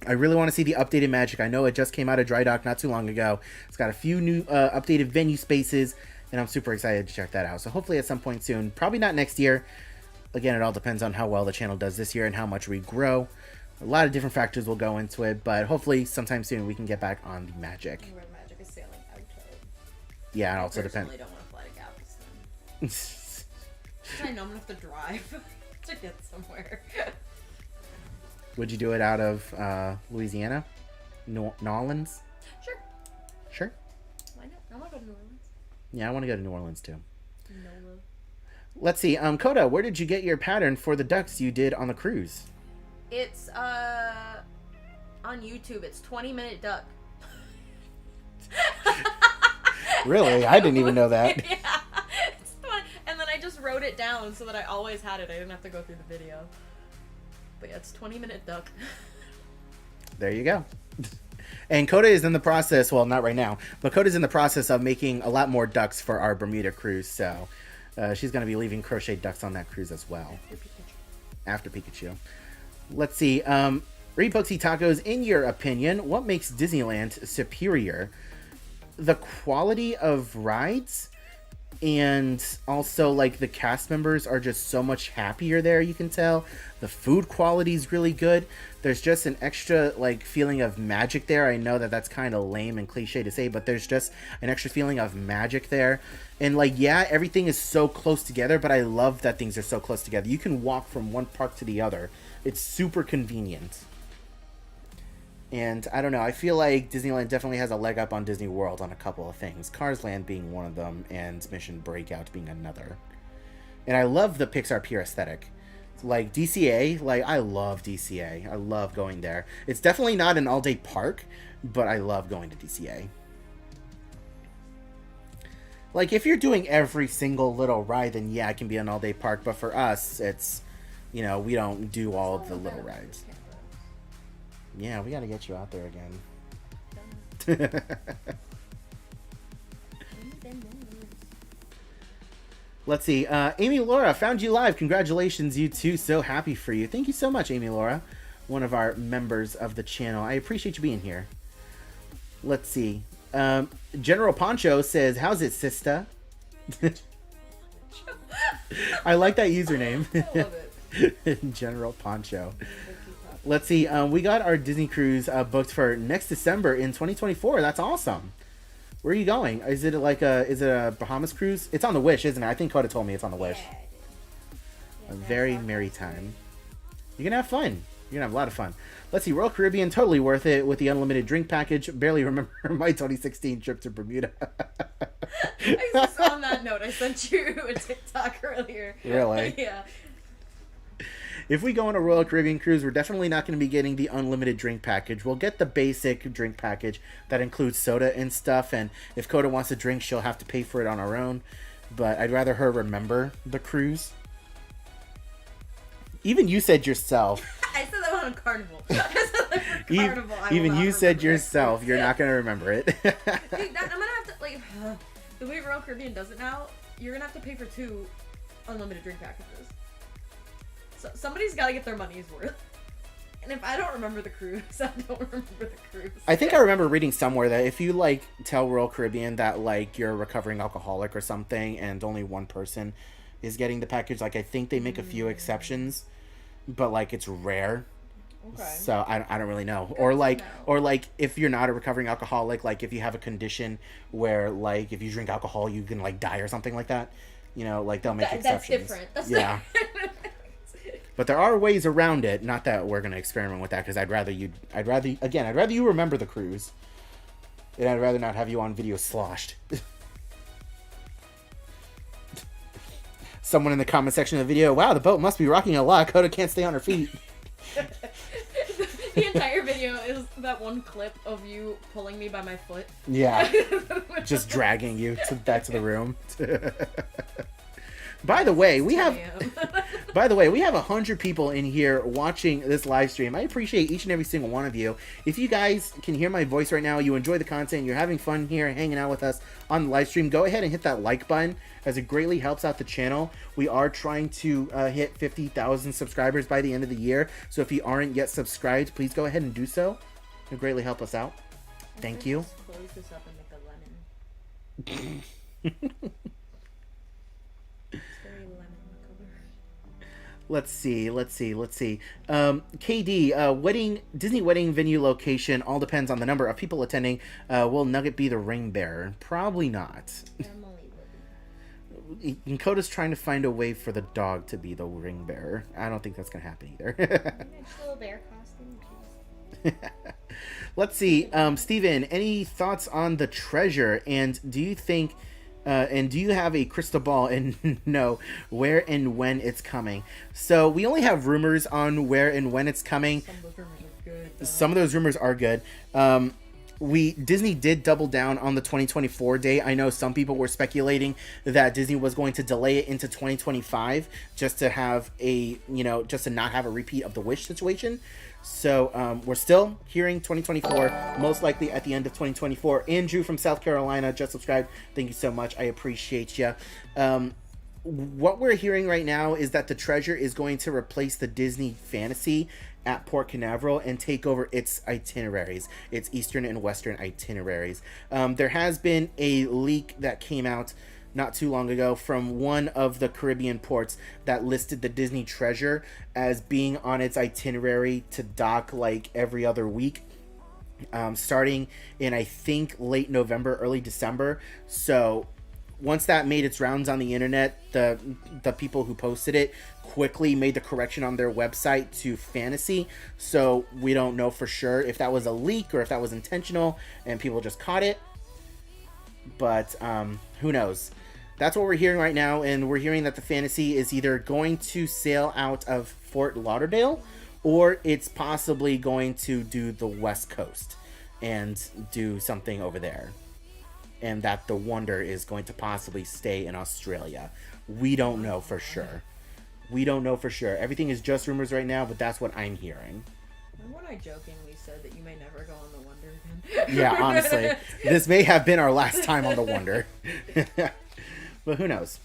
I really want to see the updated Magic. I know it just came out of dry dock not too long ago. It's got a few new updated venue spaces, and I'm super excited to check that out. So hopefully at some point soon. Probably not next year. Again, it all depends on how well the channel does this year and how much we grow. A lot of different factors will go into it, but hopefully sometime soon we can get back on the Magic. Where the Magic is sailing out of. Yeah, it also I depends. don't want to fly to Galveston. I know I'm gonna have to drive to get somewhere. Would you do it out of Louisiana? New Orleans? Sure. Sure. Why not? I want to go to New Orleans. Yeah, I want to go to New Orleans too. No. Let's see. Coda, where did you get your pattern for the ducks you did on the cruise? It's on YouTube. It's 20-minute duck. Really? I didn't even know that. Yeah. It's 20, and then I just wrote it down so that I always had it. I didn't have to go through the video. But yeah, it's 20-minute duck. There you go. And Coda is in the process, well, not right now, but Coda's in the process of making a lot more ducks for our Bermuda cruise, so she's going to be leaving crocheted ducks on that cruise as well. After Pikachu. Let's see. Repoxy Tacos, in your opinion, what makes Disneyland superior? The quality of rides, and also like the cast members are just so much happier there, you can tell. The food quality is really good. There's just an extra like feeling of magic there. I know that that's kind of lame and cliche to say, but there's just an extra feeling of magic there. And like, yeah, everything is so close together, but I love that things are so close together. You can walk from one park to the other. It's super convenient. And I don't know, I feel like Disneyland definitely has a leg up on Disney World on a couple of things. Cars Land being one of them, and Mission Breakout being another. And I love the Pixar Pier aesthetic. Like DCA, like I love DCA. I love going there. It's definitely not an all-day park, but I love going to DCA. Like if you're doing every single little ride, then yeah, it can be an all-day park. But for us, it's, you know, we don't do all of the little rides. Yeah, we gotta get you out there again. Let's see. Amy Laura, found you live. Congratulations, you two. So happy for you. Thank you so much, Amy Laura. One of our members of the channel. I appreciate you being here. Let's see. General Poncho says, how's it, sister? I like that username. I love it. General Poncho. Let's see. We got our Disney cruise booked for next December in 2024. That's awesome. Where are you going? Is it like is it a Bahamas cruise? It's on the Wish, isn't it? I think Coda told me it's on the Wish. Yeah, A very merry time. You're gonna have fun. You're gonna have a lot of fun. Let's see. Royal Caribbean, totally worth it with the unlimited drink package. Barely remember my 2016 trip to Bermuda. Just on that note, I sent you a TikTok earlier. Really? Yeah. If we go on a Royal Caribbean cruise, we're definitely not going to be getting the unlimited drink package. We'll get the basic drink package that includes soda and stuff. And if Coda wants a drink, she'll have to pay for it on her own. But I'd rather her remember the cruise. Even you said yourself. I said that on Carnival. I said that for Carnival. Even you said yourself, you're not going to remember it. Dude, I'm going to have to, like, the way Royal Caribbean does it now, you're going to have to pay for 2 unlimited drink packages. So somebody's got to get their money's worth. And if I don't remember the cruise, I don't remember the cruise. I think I remember reading somewhere that if you, like, tell Royal Caribbean that, like, you're a recovering alcoholic or something and only one person is getting the package, like, I think they make a few exceptions, but, like, it's rare. Okay. So I don't really know. Or like if you're not a recovering alcoholic, like if you have a condition where, like, if you drink alcohol, you can, like, die or something like that, you know, like, they'll make exceptions. That's different. Yeah. But there are ways around it. Not that we're going to experiment with that, because I'd rather you remember the cruise. And I'd rather not have you on video sloshed. Someone in the comment section of the video, wow, the boat must be rocking a lot. Coda can't stay on her feet. The entire video is that one clip of you pulling me by my foot. Yeah. Just dragging you back to the room. By the way, we have 100 people in here watching this live stream. I appreciate each and every single one of you. If you guys can hear my voice right now, you enjoy the content, you're having fun here, hanging out with us on the live stream, go ahead and hit that like button, as it greatly helps out the channel. We are trying to hit 50,000 subscribers by the end of the year. So if you aren't yet subscribed, please go ahead and do so. It'll greatly help us out. Thank you. Just close this up and make a lemon. It's very lemon color. Let's see. KD, Disney wedding venue location all depends on the number of people attending. Will Nugget be the ring bearer? Probably not. Emily will be. And Coda's trying to find a way for the dog to be the ring bearer. I don't think that's gonna happen either. Little bear costume. Let's see, Steven, any thoughts on the treasure? And do you think, and do you have a crystal ball and know where and when it's coming? So we only have rumors on where and when it's coming. Some of those rumors are good. Though. Some of those rumors are good. Disney did double down on the 2024 date. I know some people were speculating that Disney was going to delay it into 2025 just to have just to not have a repeat of the Wish situation. So we're still hearing 2024, most likely at the end of 2024. Andrew from South Carolina just subscribed. Thank you so much. I appreciate you. What we're hearing right now is that the treasure is going to replace the Disney Fantasy at Port Canaveral and take over its itineraries, its eastern and western itineraries. There has been a leak that came out not too long ago from one of the Caribbean ports that listed the Disney Treasure as being on its itinerary to dock like every other week, starting in I think late November, early December. So once that made its rounds on the internet, the people who posted it quickly made the correction on their website to fantasy. So we don't know for sure if that was a leak or if that was intentional and people just caught it. But who knows? That's what we're hearing right now, and we're hearing that the Fantasy is either going to sail out of Fort Lauderdale or it's possibly going to do the West Coast and do something over there. And that the Wonder is going to possibly stay in Australia. We don't know for sure. Everything is just rumors right now, but that's what I'm hearing. Remember when I jokingly said that you may never go on the Wonder again? Yeah, honestly. This may have been our last time on the Wonder. But who knows?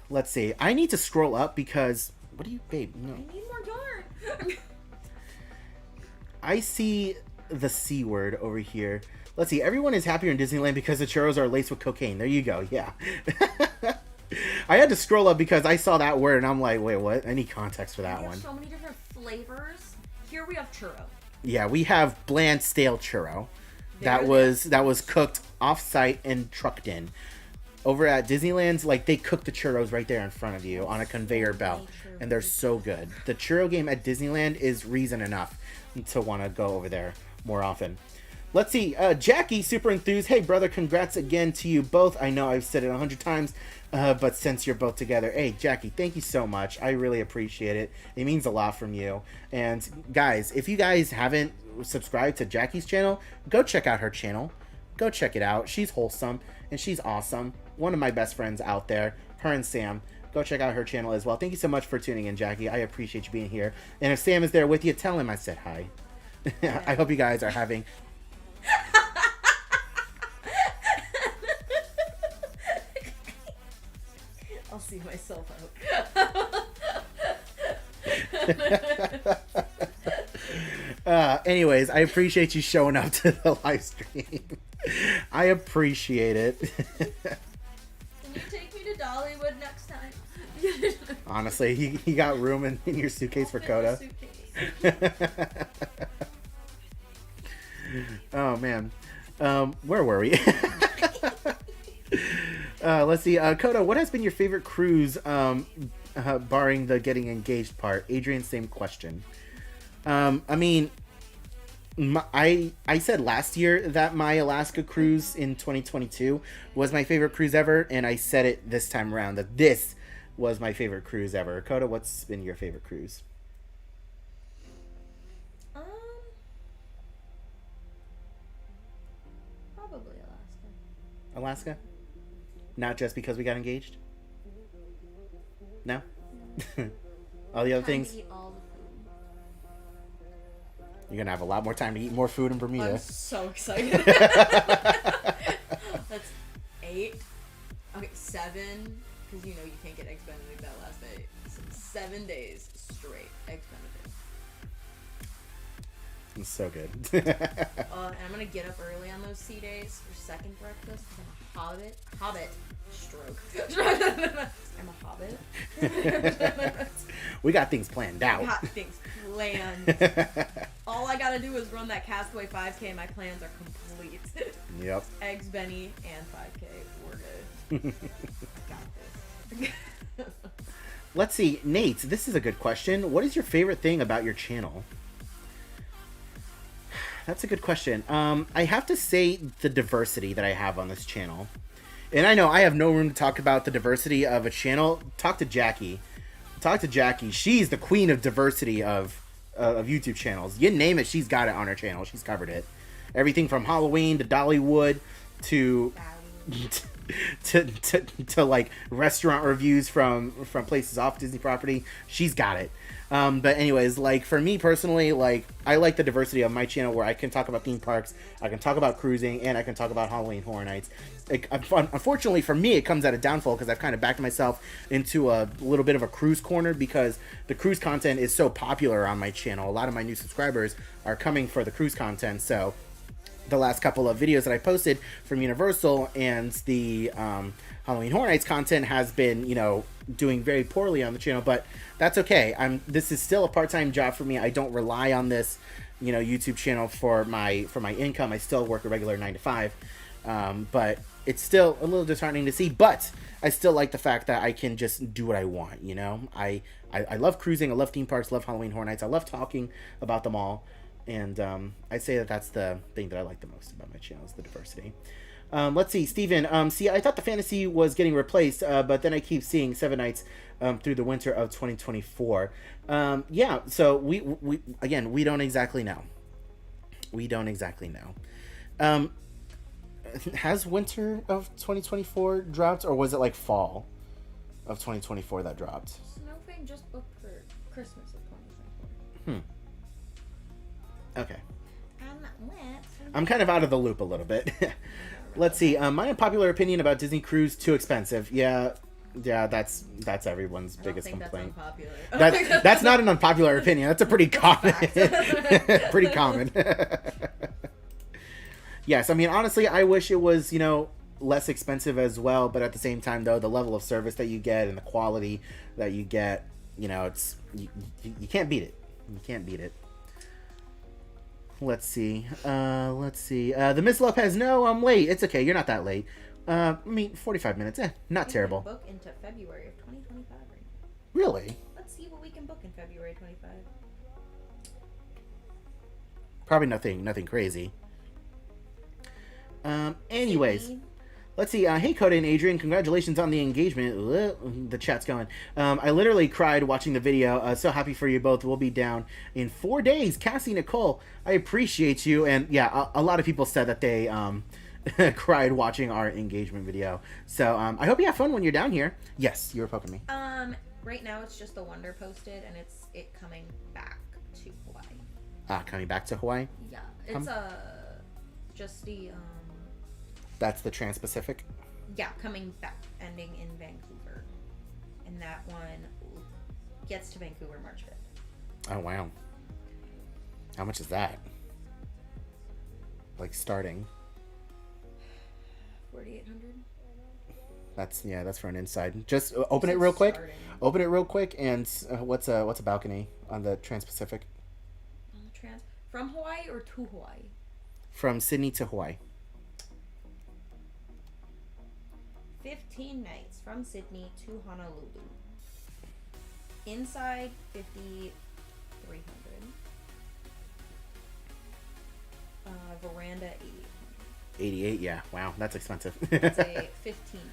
Let's see. I need to scroll up because... What do you... Babe, no. I need more yarn. I see the C word over here. Let's see. Everyone is happier in Disneyland because the churros are laced with cocaine. There you go. Yeah. I had to scroll up because I saw that word and I'm like, wait, what? I need context for that We one. have so many different flavors. Here we have churro. Yeah, we have bland stale churro. That was cooked off-site and trucked in. Over at Disneyland's, like, they cook the churros right there in front of you on a conveyor belt, and they're so good. The churro game at Disneyland is reason enough to want to go over there more often. Let's see, Jackie, super enthused. Hey, brother, congrats again to you both. I know I've said it 100 times, but since you're both together, hey, Jackie, thank you so much. I really appreciate it. It means a lot from you. And guys, if you guys haven't subscribed to Jackie's channel, go check out her channel. Go check it out. She's wholesome and she's awesome. One of my best friends out there, her and Sam. Go check out her channel as well. Thank you so much for tuning in, Jackie. I appreciate you being here. And if Sam is there with you, tell him I said hi. I hope you guys are having... I'll see myself out. Anyways, I appreciate you showing up to the live stream. I appreciate it. Can you take me to Dollywood next time? Honestly, he got room in your suitcase for Coda. Oh man, where were we? Let's see, Coda, what has been your favorite cruise, barring the getting engaged part? Adrian, same question. I mean, I said last year that my Alaska cruise in 2022 was my favorite cruise ever, and I said it this time around that this was my favorite cruise ever. Coda, what's been your favorite cruise? Probably Alaska. Alaska? Not just because we got engaged? No? All the other things? Eat all the food. You're gonna have a lot more time to eat more food in Bermuda. I'm so excited. That's 8. Okay, 7. Because you know you can't get eggs Benedict that last day. So 7 days straight eggs Benedict. It's so good. And I'm gonna get up early on those sea days for second breakfast. I'm a hobbit. Stroke. I'm a hobbit. We got things planned out. Got things planned. All I gotta do is run that Castaway 5K. My plans are complete. Yep. Eggs, Benny, and 5K. We're good. Got this. Let's see, Nate. This is a good question. What is your favorite thing about your channel? That's a good question. I have to say the diversity that I have on this channel. And I know I have no room to talk about the diversity of a channel. Talk to Jackie. She's the queen of diversity of YouTube channels. You name it, she's got it on her channel. She's covered it. Everything from Halloween to Dollywood to to like restaurant reviews from places off Disney property. She's got it. But anyways, like for me personally, like I like the diversity of my channel where I can talk about theme parks, I can talk about cruising, and I can talk about Halloween Horror Nights. Unfortunately for me, it comes at a downfall because I've kind of backed myself into a little bit of a cruise corner because the cruise content is so popular on my channel. A lot of my new subscribers are coming for the cruise content, so the last couple of videos that I posted from Universal and the Halloween Horror Nights content has been, doing very poorly on the channel, but that's okay. This is still a part-time job for me. I don't rely on this, YouTube channel for my income. I still work a regular 9 to 5, but it's still a little disheartening to see. But I still like the fact that I can just do what I want. I love cruising. I love theme parks. Love Halloween Horror Nights. I love talking about them all. And I'd say that's the thing that I like the most about my channel is the diversity. Let's see, Steven. I thought the fantasy was getting replaced, but then I keep seeing Seven Nights through the winter of 2024. Yeah, so we don't exactly know. Has winter of 2024 dropped, or was it like fall of 2024 that dropped? Snowfang just booked for Christmas of 2024. Okay. I'm kind of out of the loop a little bit. Let's see. My unpopular opinion about Disney Cruise, too expensive. Yeah, that's everyone's biggest complaint. That's not an unpopular opinion. That's a pretty common. Pretty common. Yes, I mean honestly, I wish it was less expensive as well, but at the same time though, the level of service that you get and the quality that you get, it's you can't beat it. You can't beat it. Let's see. The Miss Lopez. No, I'm late. It's okay. You're not that late. 45 minutes. Not terrible. Book into February of 2025. Right now. Really? Let's see what we can book in February 25. Probably nothing crazy. Anyways. Sydney. Let's see. Hey, Coda and Adrian. Congratulations on the engagement. The chat's going. I literally cried watching the video. So happy for you both. We'll be down in 4 days. Cassie, Nicole, I appreciate you. And yeah, a lot of people said that they cried watching our engagement video. So I hope you have fun when you're down here. Yes, you were poking me. Right now it's just the Wonder posted, and it's coming back to Hawaii. Coming back to Hawaii? Yeah. It's just the That's the Trans-Pacific? Yeah, coming back, ending in Vancouver. And that one gets to Vancouver March 5th. Oh, wow. How much is that? Like, starting? 4,800. That's for an inside. Just open it real quick. Starting. Open it real quick, and what's a balcony on the Trans-Pacific? On the from Hawaii or to Hawaii? From Sydney to Hawaii. 15 nights from Sydney to Honolulu. Inside 5,300. Veranda 8,800. 88, yeah. Wow, that's expensive. That's a 15 night.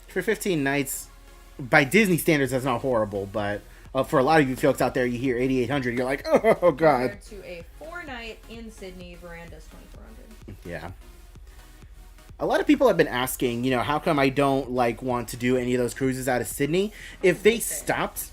For 15 nights, by Disney standards, that's not horrible, but for a lot of you folks out there, you hear 8,800, you're like, oh, God. Compared to a 4-night in Sydney, Veranda's 2,400. Yeah. A lot of people have been asking, how come I don't, want to do any of those cruises out of Sydney? If they stopped...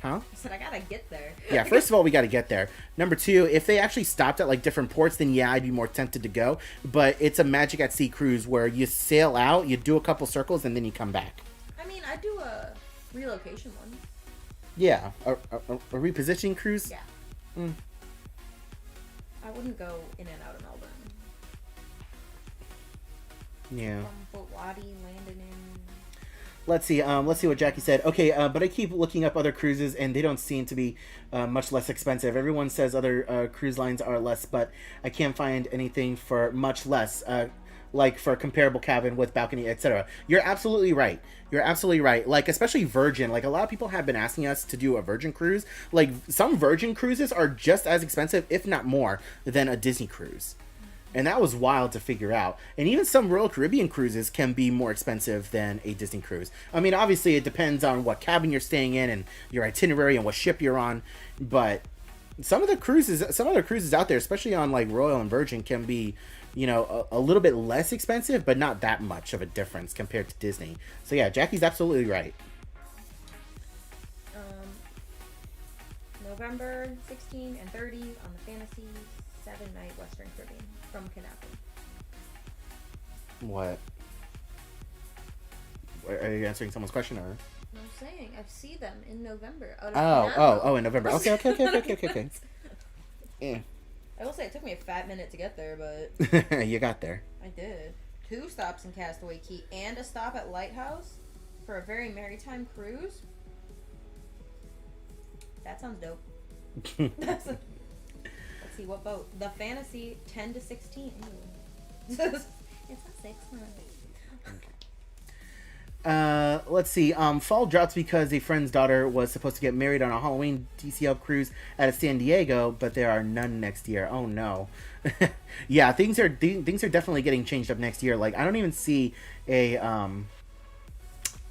Huh? I said, I gotta get there. Yeah, first of all, we gotta get there. Number two, if they actually stopped at, different ports, then yeah, I'd be more tempted to go. But it's a Magic at Sea cruise where you sail out, you do a couple circles, and then you come back. I mean, I'd do a relocation one. Yeah, a repositioning cruise? Yeah. wouldn't go in and out of Melbourne. Yeah. From Fort Waddy, landing in. Let's see what Jackie said. Okay, but I keep looking up other cruises, and they don't seem to be much less expensive. Everyone says other cruise lines are less, but I can't find anything for much less, like for a comparable cabin with balcony, etc. You're absolutely right. You're absolutely right. Like, especially Virgin. Like, a lot of people have been asking us to do a Virgin cruise. Like, some Virgin cruises are just as expensive, if not more, than a Disney cruise. And that was wild to figure out. And even some Royal Caribbean cruises can be more expensive than a Disney cruise. I mean, obviously it depends on what cabin you're staying in and your itinerary and what ship you're on. But some other cruises out there, especially on like Royal and Virgin, can be, you know, a little bit less expensive, but not that much of a difference compared to Disney. So yeah, Jackie's absolutely right. November 16 and 30 on the Fantasy 7-night Western Caribbean from Canapo. What? Are you answering someone's question or? No, I'm saying I see them in November. Oh, in November. Okay. Yeah. I will say it took me a fat minute to get there, but You got there. I did. 2 stops in Castaway Cay and a stop at Lighthouse for a very maritime cruise. That sounds dope. Let's see, what boat? The Fantasy 10 to 16. It's a 6 month. Let's see. Fall dropped because a friend's daughter was supposed to get married on a Halloween DCL cruise out of San Diego, but there are none next year. Oh no. Yeah, things are definitely getting changed up next year. Like, I don't even see a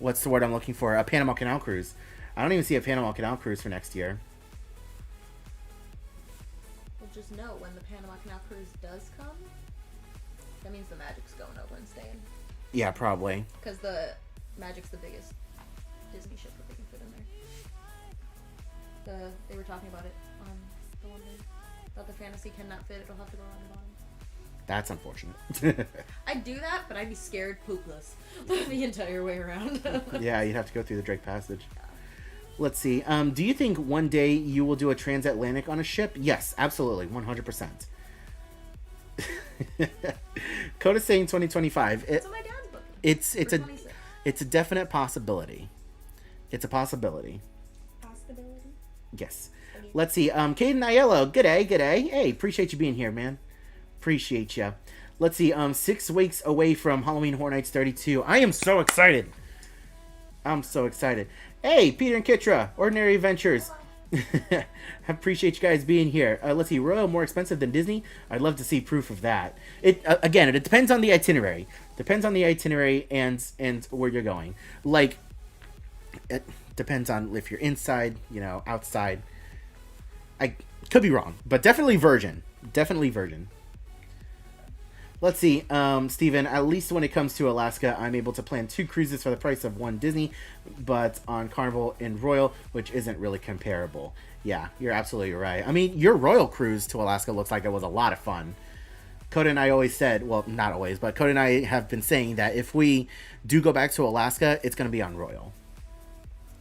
what's the word I'm looking for? A Panama Canal cruise. I don't even see a Panama Canal cruise for next year. Well, just know when the Panama Canal cruise does come, that means the Magic's going over and staying. Yeah, probably. Because the Magic's the biggest Disney ship that they can fit in there. They were talking about it on the one day. Thought the Fantasy cannot fit, it'll have to go on the bottom. That's unfortunate. I'd do that, but I'd be scared poopless the entire way around. Yeah, you'd have to go through the Drake Passage. Let's see. Do you think one day you will do a transatlantic on a ship? Yes, absolutely, 100%. Coda's saying 2025. That's what my dad's booking. It's a definite possibility. It's a possibility. Possibility? Yes. Let's see. Caden Aiello. G'day. Hey, appreciate you being here, man. Appreciate you. Let's see. 6 weeks away from Halloween Horror Nights 32. I am so excited. I'm so excited. Hey, Peter and Kitra, Ordinary Adventures. I appreciate you guys being here. Let's see. Royal more expensive than Disney? I'd love to see proof of that. It depends on the itinerary. Depends on the itinerary and where you're going. Like, it depends on if you're inside, outside. I could be wrong, but definitely Virgin. Definitely Virgin. Let's see, Steven, at least when it comes to Alaska, I'm able to plan 2 cruises for the price of one Disney, but on Carnival and Royal, which isn't really comparable. Yeah, you're absolutely right. I mean, your Royal cruise to Alaska looks like it was a lot of fun. Coda and I always said, well, not always, but Coda and I have been saying that if we do go back to Alaska, it's going to be on Royal.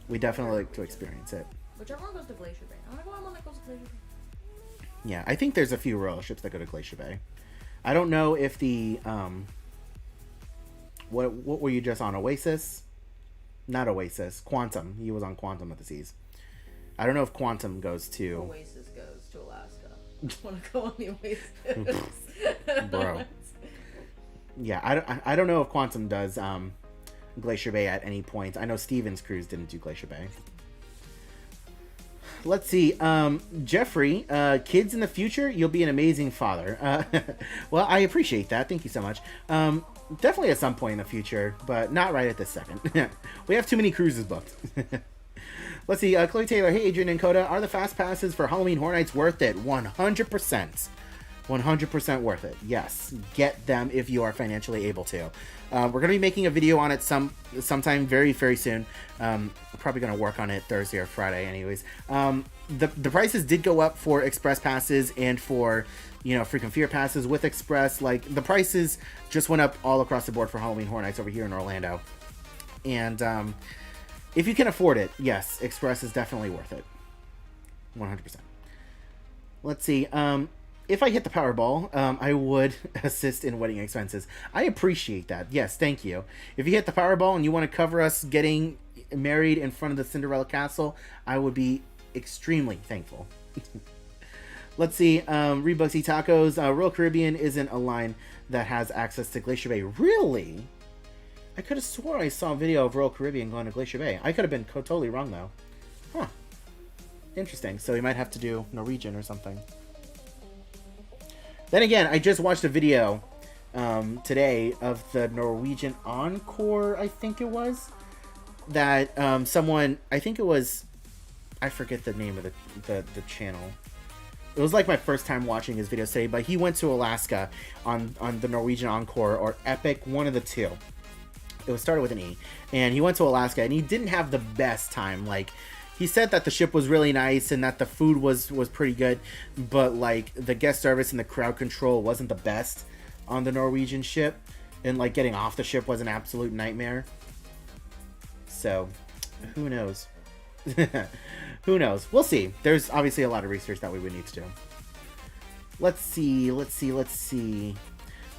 We definitely like to experience it. Whichever one goes to Glacier Bay. I want to go on one that goes to Glacier Bay. Yeah, I think there's a few Royal ships that go to Glacier Bay. I don't know if the what were you just on? Oasis? Not Oasis. Quantum. He was on Quantum of the Seas. I don't know if Quantum goes to Oasis goes to Alaska. I want to go on the Oasis. Bro. Yeah, I don't know if Quantum does Glacier Bay at any point. I know Steven's cruise didn't do Glacier Bay. Let's see. Jeffrey, kids in the future, you'll be an amazing father. Well, I appreciate that. Thank you so much. Definitely at some point in the future, but not right at this second. We have too many cruises booked. Let's see. Chloe Taylor, hey, Adrian and Coda, are the fast passes for Halloween Horror Nights worth it? 100%. 100% worth it. Yes, get them if you are financially able to. We're going to be making a video on it sometime very, very soon. Probably going to work on it Thursday or Friday anyways. The prices did go up for Express passes and for, Frequent Fear passes with Express. Like, the prices just went up all across the board for Halloween Horror Nights over here in Orlando. And if you can afford it, yes, Express is definitely worth it. 100%. Let's see. if I hit the Powerball, I would assist in wedding expenses. I appreciate that. Yes, thank you. If you hit the Powerball and you want to cover us getting married in front of the Cinderella Castle, I would be extremely thankful. Let's see. Rebugs Eat Tacos. Royal Caribbean isn't a line that has access to Glacier Bay. Really? I could have swore I saw a video of Royal Caribbean going to Glacier Bay. I could have been totally wrong, though. Huh. Interesting. So we might have to do Norwegian or something. Then again, I just watched a video today of the Norwegian Encore, I think it was. That someone, I think it was, I forget the name of the channel. It was like my first time watching his video today, but he went to Alaska on the Norwegian Encore or Epic, one of the two. It was started with an E. And he went to Alaska and he didn't have the best time. Like, he said that the ship was really nice and that the food was pretty good, but like the guest service and the crowd control wasn't the best on the Norwegian ship, and like getting off the ship was an absolute nightmare. So, who knows? Who knows? We'll see. There's obviously a lot of research that we would need to do. Let's see.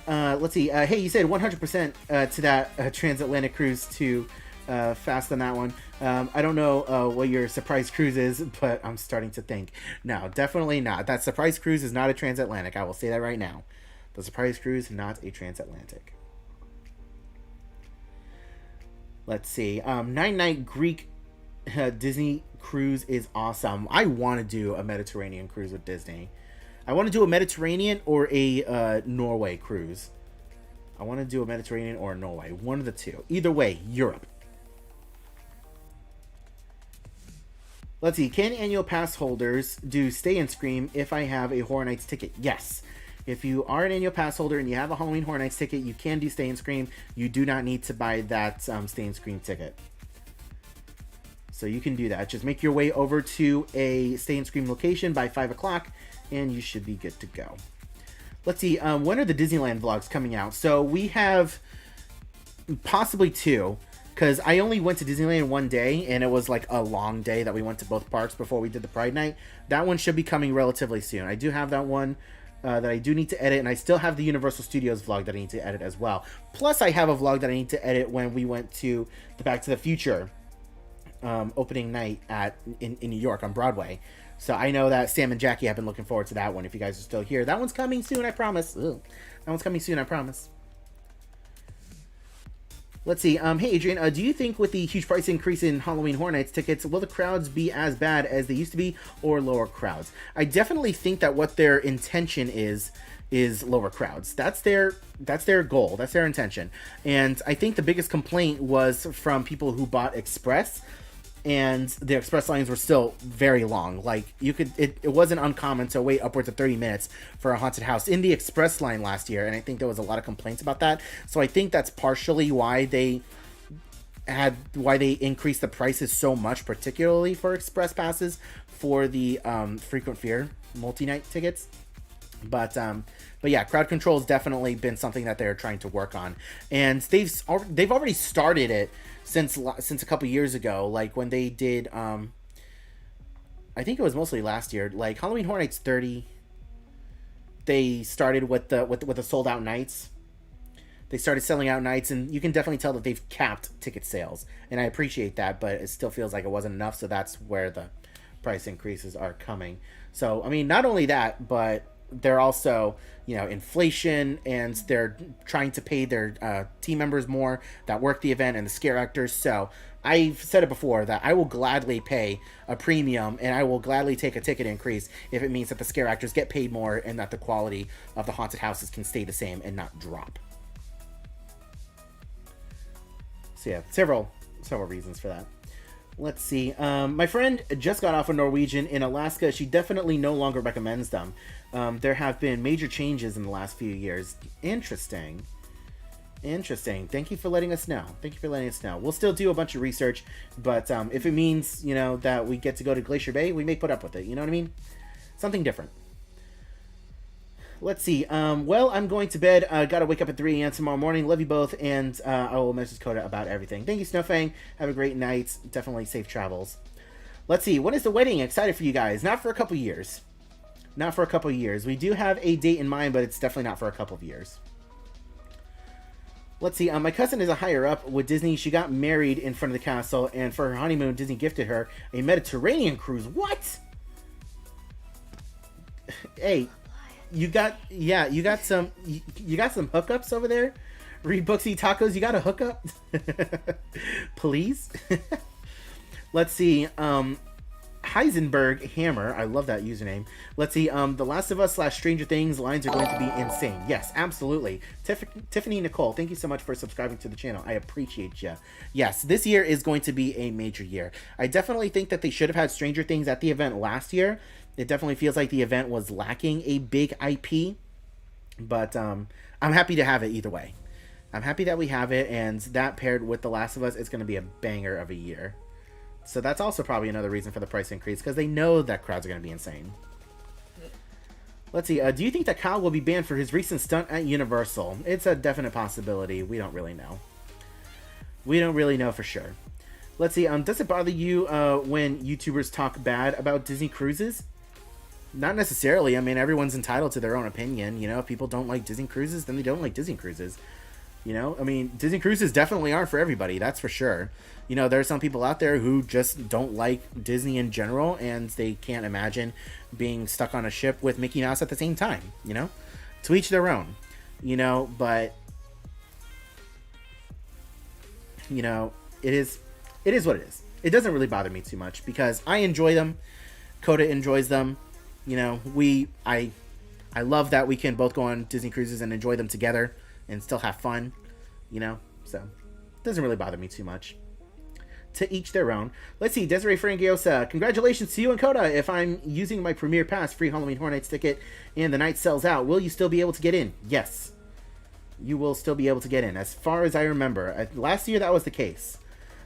Hey, you said 100% to that transatlantic cruise to fast on that one. I don't know what your surprise cruise is, but I'm starting to think. No, definitely not. That surprise cruise is not a transatlantic. I will say that right now. The surprise cruise, not a transatlantic. Let's see. 9-night Greek Disney cruise is awesome. I want to do a Mediterranean cruise with Disney. I want to do a Mediterranean or a Norway cruise. I want to do a Mediterranean or a Norway. One of the two. Either way, Europe. Let's see. Can annual pass holders do Stay and Scream if I have a Horror Nights ticket? Yes. If you are an annual pass holder and you have a Halloween Horror Nights ticket, you can do Stay and Scream. You do not need to buy that Stay and Scream ticket. So you can do that. Just make your way over to a Stay and Scream location by 5 o'clock, and you should be good to go. Let's see. When are the Disneyland vlogs coming out? So we have possibly 2. Because I only went to Disneyland one day, and it was like a long day that we went to both parks before we did the Pride Night. That one should be coming relatively soon. I do have that one that I do need to edit, and I still have the Universal Studios vlog that I need to edit as well. Plus, I have a vlog that I need to edit when we went to the Back to the Future opening night in New York on Broadway. So I know that Sam and Jackie have been looking forward to that one. If you guys are still here, that one's coming soon, I promise. Ugh. That one's coming soon, I promise. Let's see. Hey, Adrian, do you think with the huge price increase in Halloween Horror Nights tickets, will the crowds be as bad as they used to be, or lower crowds? I definitely think that what their intention is lower crowds. That's their goal. That's their intention. And I think the biggest complaint was from people who bought Express, and the Express lines were still very long. Like, it wasn't uncommon to wait upwards of 30 minutes for a haunted house in the Express line last year, and I think there was a lot of complaints about that. So I think that's partially why they increased the prices so much, particularly for Express passes for the Frequent Fear multi-night tickets. But yeah, crowd control has definitely been something that they're trying to work on, and they've already started it since a couple years ago. Like when they did, I think it was mostly last year. Like Halloween Horror Nights 30, they started with the sold out nights. They started selling out nights, and you can definitely tell that they've capped ticket sales, and I appreciate that. But it still feels like it wasn't enough, so that's where the price increases are coming. So I mean, not only that, but they're also, inflation, and they're trying to pay their team members more that work the event and the scare actors. So I've said it before that I will gladly pay a premium, and I will gladly take a ticket increase if it means that the scare actors get paid more and that the quality of the haunted houses can stay the same and not drop. So yeah, several reasons for that. Let's see. My friend just got off of Norwegian in Alaska. She definitely no longer recommends them. There have been major changes in the last few years. Interesting. Thank you for letting us know. We'll still do a bunch of research, but if it means, that we get to go to Glacier Bay, we may put up with it. You know what I mean? Something different. Let's see. Well, I'm going to bed. Gotta wake up at 3 a.m. tomorrow morning. Love you both, and I will message Coda about everything. Thank you, Snowfang. Have a great night. Definitely safe travels. Let's see. When is the wedding? Excited for you guys. Not for a couple years. Not for a couple of years. We do have a date in mind, but it's definitely not for a couple of years. Let's see. My cousin is a higher up with Disney. She got married in front of the castle, and for her honeymoon, Disney gifted her a Mediterranean cruise. What? Hey, you got some hookups over there. Read books, eat tacos. You got a hookup? Please. Let's see. Heisenberg Hammer. I love that username. Let's see. The Last of Us / Stranger Things lines are going to be insane. Yes, absolutely. Tiffany Nicole, thank you so much for subscribing to the channel. I appreciate you. Yes, this year is going to be a major year. I definitely think that they should have had Stranger Things at the event last year. It definitely feels like the event was lacking a big IP. But I'm happy to have it either way. I'm happy that we have it, and that paired with The Last of Us, it's going to be a banger of a year. So that's also probably another reason for the price increase, because they know that crowds are going to be insane. Let's see. Do you think that Kyle will be banned for his recent stunt at Universal? It's a definite possibility. We don't really know. We don't really know for sure. Let's see. Does it bother you when YouTubers talk bad about Disney cruises? Not necessarily. I mean, everyone's entitled to their own opinion. You know, if people don't like Disney cruises, then they don't like Disney cruises. You know, I mean, Disney cruises definitely aren't for everybody. That's for sure. You know, there are some people out there who just don't like Disney in general, and they can't imagine being stuck on a ship with Mickey Mouse at the same time. You know, to each their own. You know, but you know, it is what it is. It doesn't really bother me too much because I enjoy them. Coda enjoys them. You know, I love that we can both go on Disney cruises and enjoy them together and still have fun, you know, so it doesn't really bother me too much. To each their own. Let's see, Desiree Frangiosa, congratulations to you and Coda. If I'm using my Premier Pass free Halloween Horror Nights ticket and the night sells out, will you still be able to get in? Yes, you will still be able to get in. As far as I remember, last year that was the case.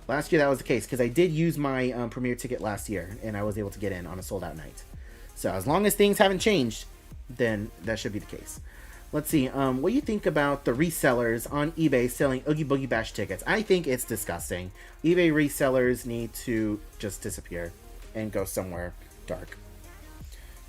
Last year that was the case because I did use my Premier ticket last year and I was able to get in on a sold out night. So as long as things haven't changed, then that should be the case. Let's see, what do you think about the resellers on eBay selling Oogie Boogie Bash tickets? I think it's disgusting. eBay resellers need to just disappear and go somewhere dark.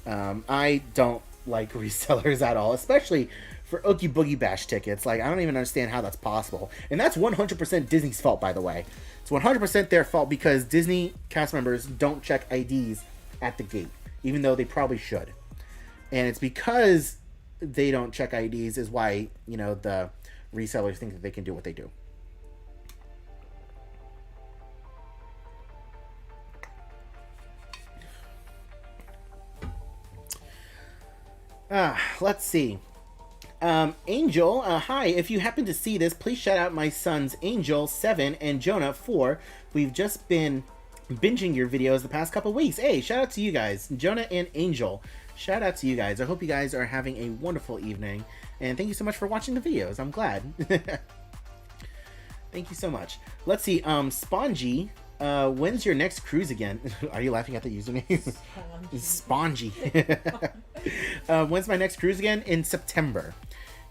I don't like resellers at all, especially for Oogie Boogie Bash tickets. Like, I don't even understand how that's possible. And that's 100% Disney's fault, by the way. It's 100% their fault because Disney cast members don't check IDs at the gate, even though they probably should. And it's because they don't check IDs is why, you know, the resellers think that they can do what they do. Let's see. Angel, hi. If you happen to see this, please shout out my sons Angel 7 and Jonah 4. We've just been binging your videos the past couple weeks. Hey, shout out to you guys, Jonah and Angel. Shout out to you guys. I hope you guys are having a wonderful evening. And thank you so much for watching the videos. I'm glad. Thank you so much. Let's see. Spongy. When's your next cruise again? Are you laughing at the username? Spongy. When's my next cruise again? In September.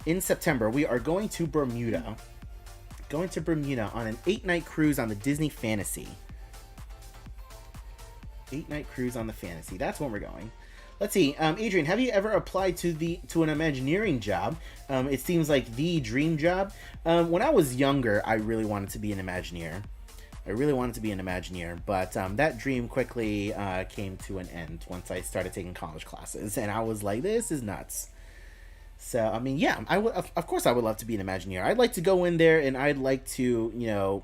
In September, we are going to Bermuda. Going to Bermuda on an 8-night cruise on the Disney Fantasy. 8-night cruise on the Fantasy. That's when we're going. Let's see, Adrian, have you ever applied to an Imagineering job? It seems like the dream job. When I was younger, I really wanted to be an Imagineer. But that dream quickly came to an end once I started taking college classes, and I was like, this is nuts. So, I mean, yeah, of course I would love to be an Imagineer. I'd like to go in there, and I'd like to, you know,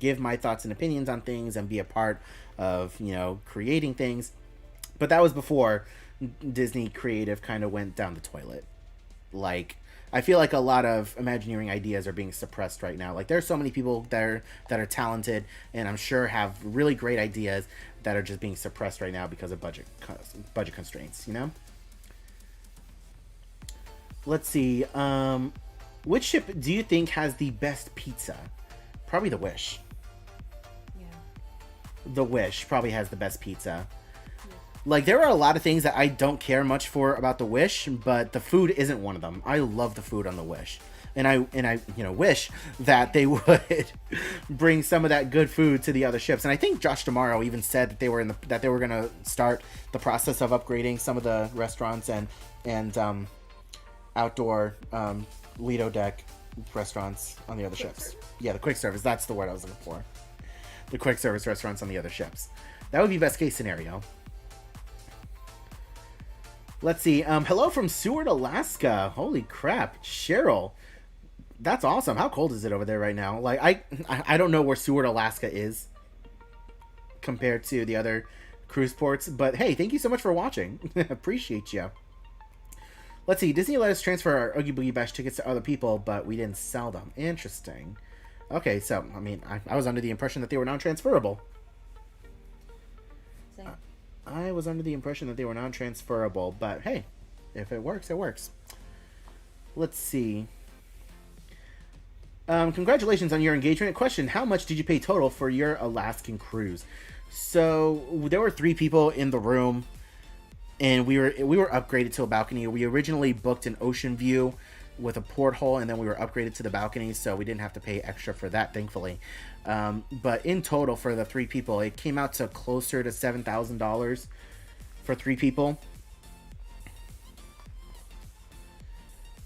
give my thoughts and opinions on things and be a part of, you know, creating things. But that was before Disney creative kind of went down the toilet. Like, I feel like a lot of Imagineering ideas are being suppressed right now. Like, there's so many people that are talented and I'm sure have really great ideas that are just being suppressed right now because of budget constraints, you know? Let's see. Which ship do you think has the best pizza? Probably the Wish. Yeah. The Wish probably has the best pizza. Like, there are a lot of things that I don't care much for about the Wish, but the food isn't one of them. I love the food on the Wish. and I wish that they would bring some of that good food to the other ships. And I think Josh tomorrow even said that they were going to start the process of upgrading some of the restaurants and outdoor Lido deck restaurants on the other ships. Service? Yeah, the quick service. That's the word I was looking for. The quick service restaurants on the other ships. That would be best case scenario. Let's see. Hello from Seward, Alaska. Holy crap, Cheryl. That's awesome. How cold is it over there right now? Like I don't know where Seward, Alaska is compared to the other cruise ports, but hey, thank you so much for watching. Appreciate you. Let's see. Disney let us transfer our Oogie Boogie Bash tickets to other people, but we didn't sell them. Interesting. Okay, so I mean, I was under the impression that they were non-transferable. Same. I was under the impression that they were non-transferable, but hey, if it works, it works. Let's see. Congratulations on your engagement. Question: how much did you pay total for your Alaskan cruise? So there were 3 people in the room, and we were upgraded to a balcony. We originally booked an ocean view with a porthole, and then we were upgraded to the balcony, so we didn't have to pay extra for that, thankfully. But in total, for the 3 people, it came out to closer to $7,000 for 3 people.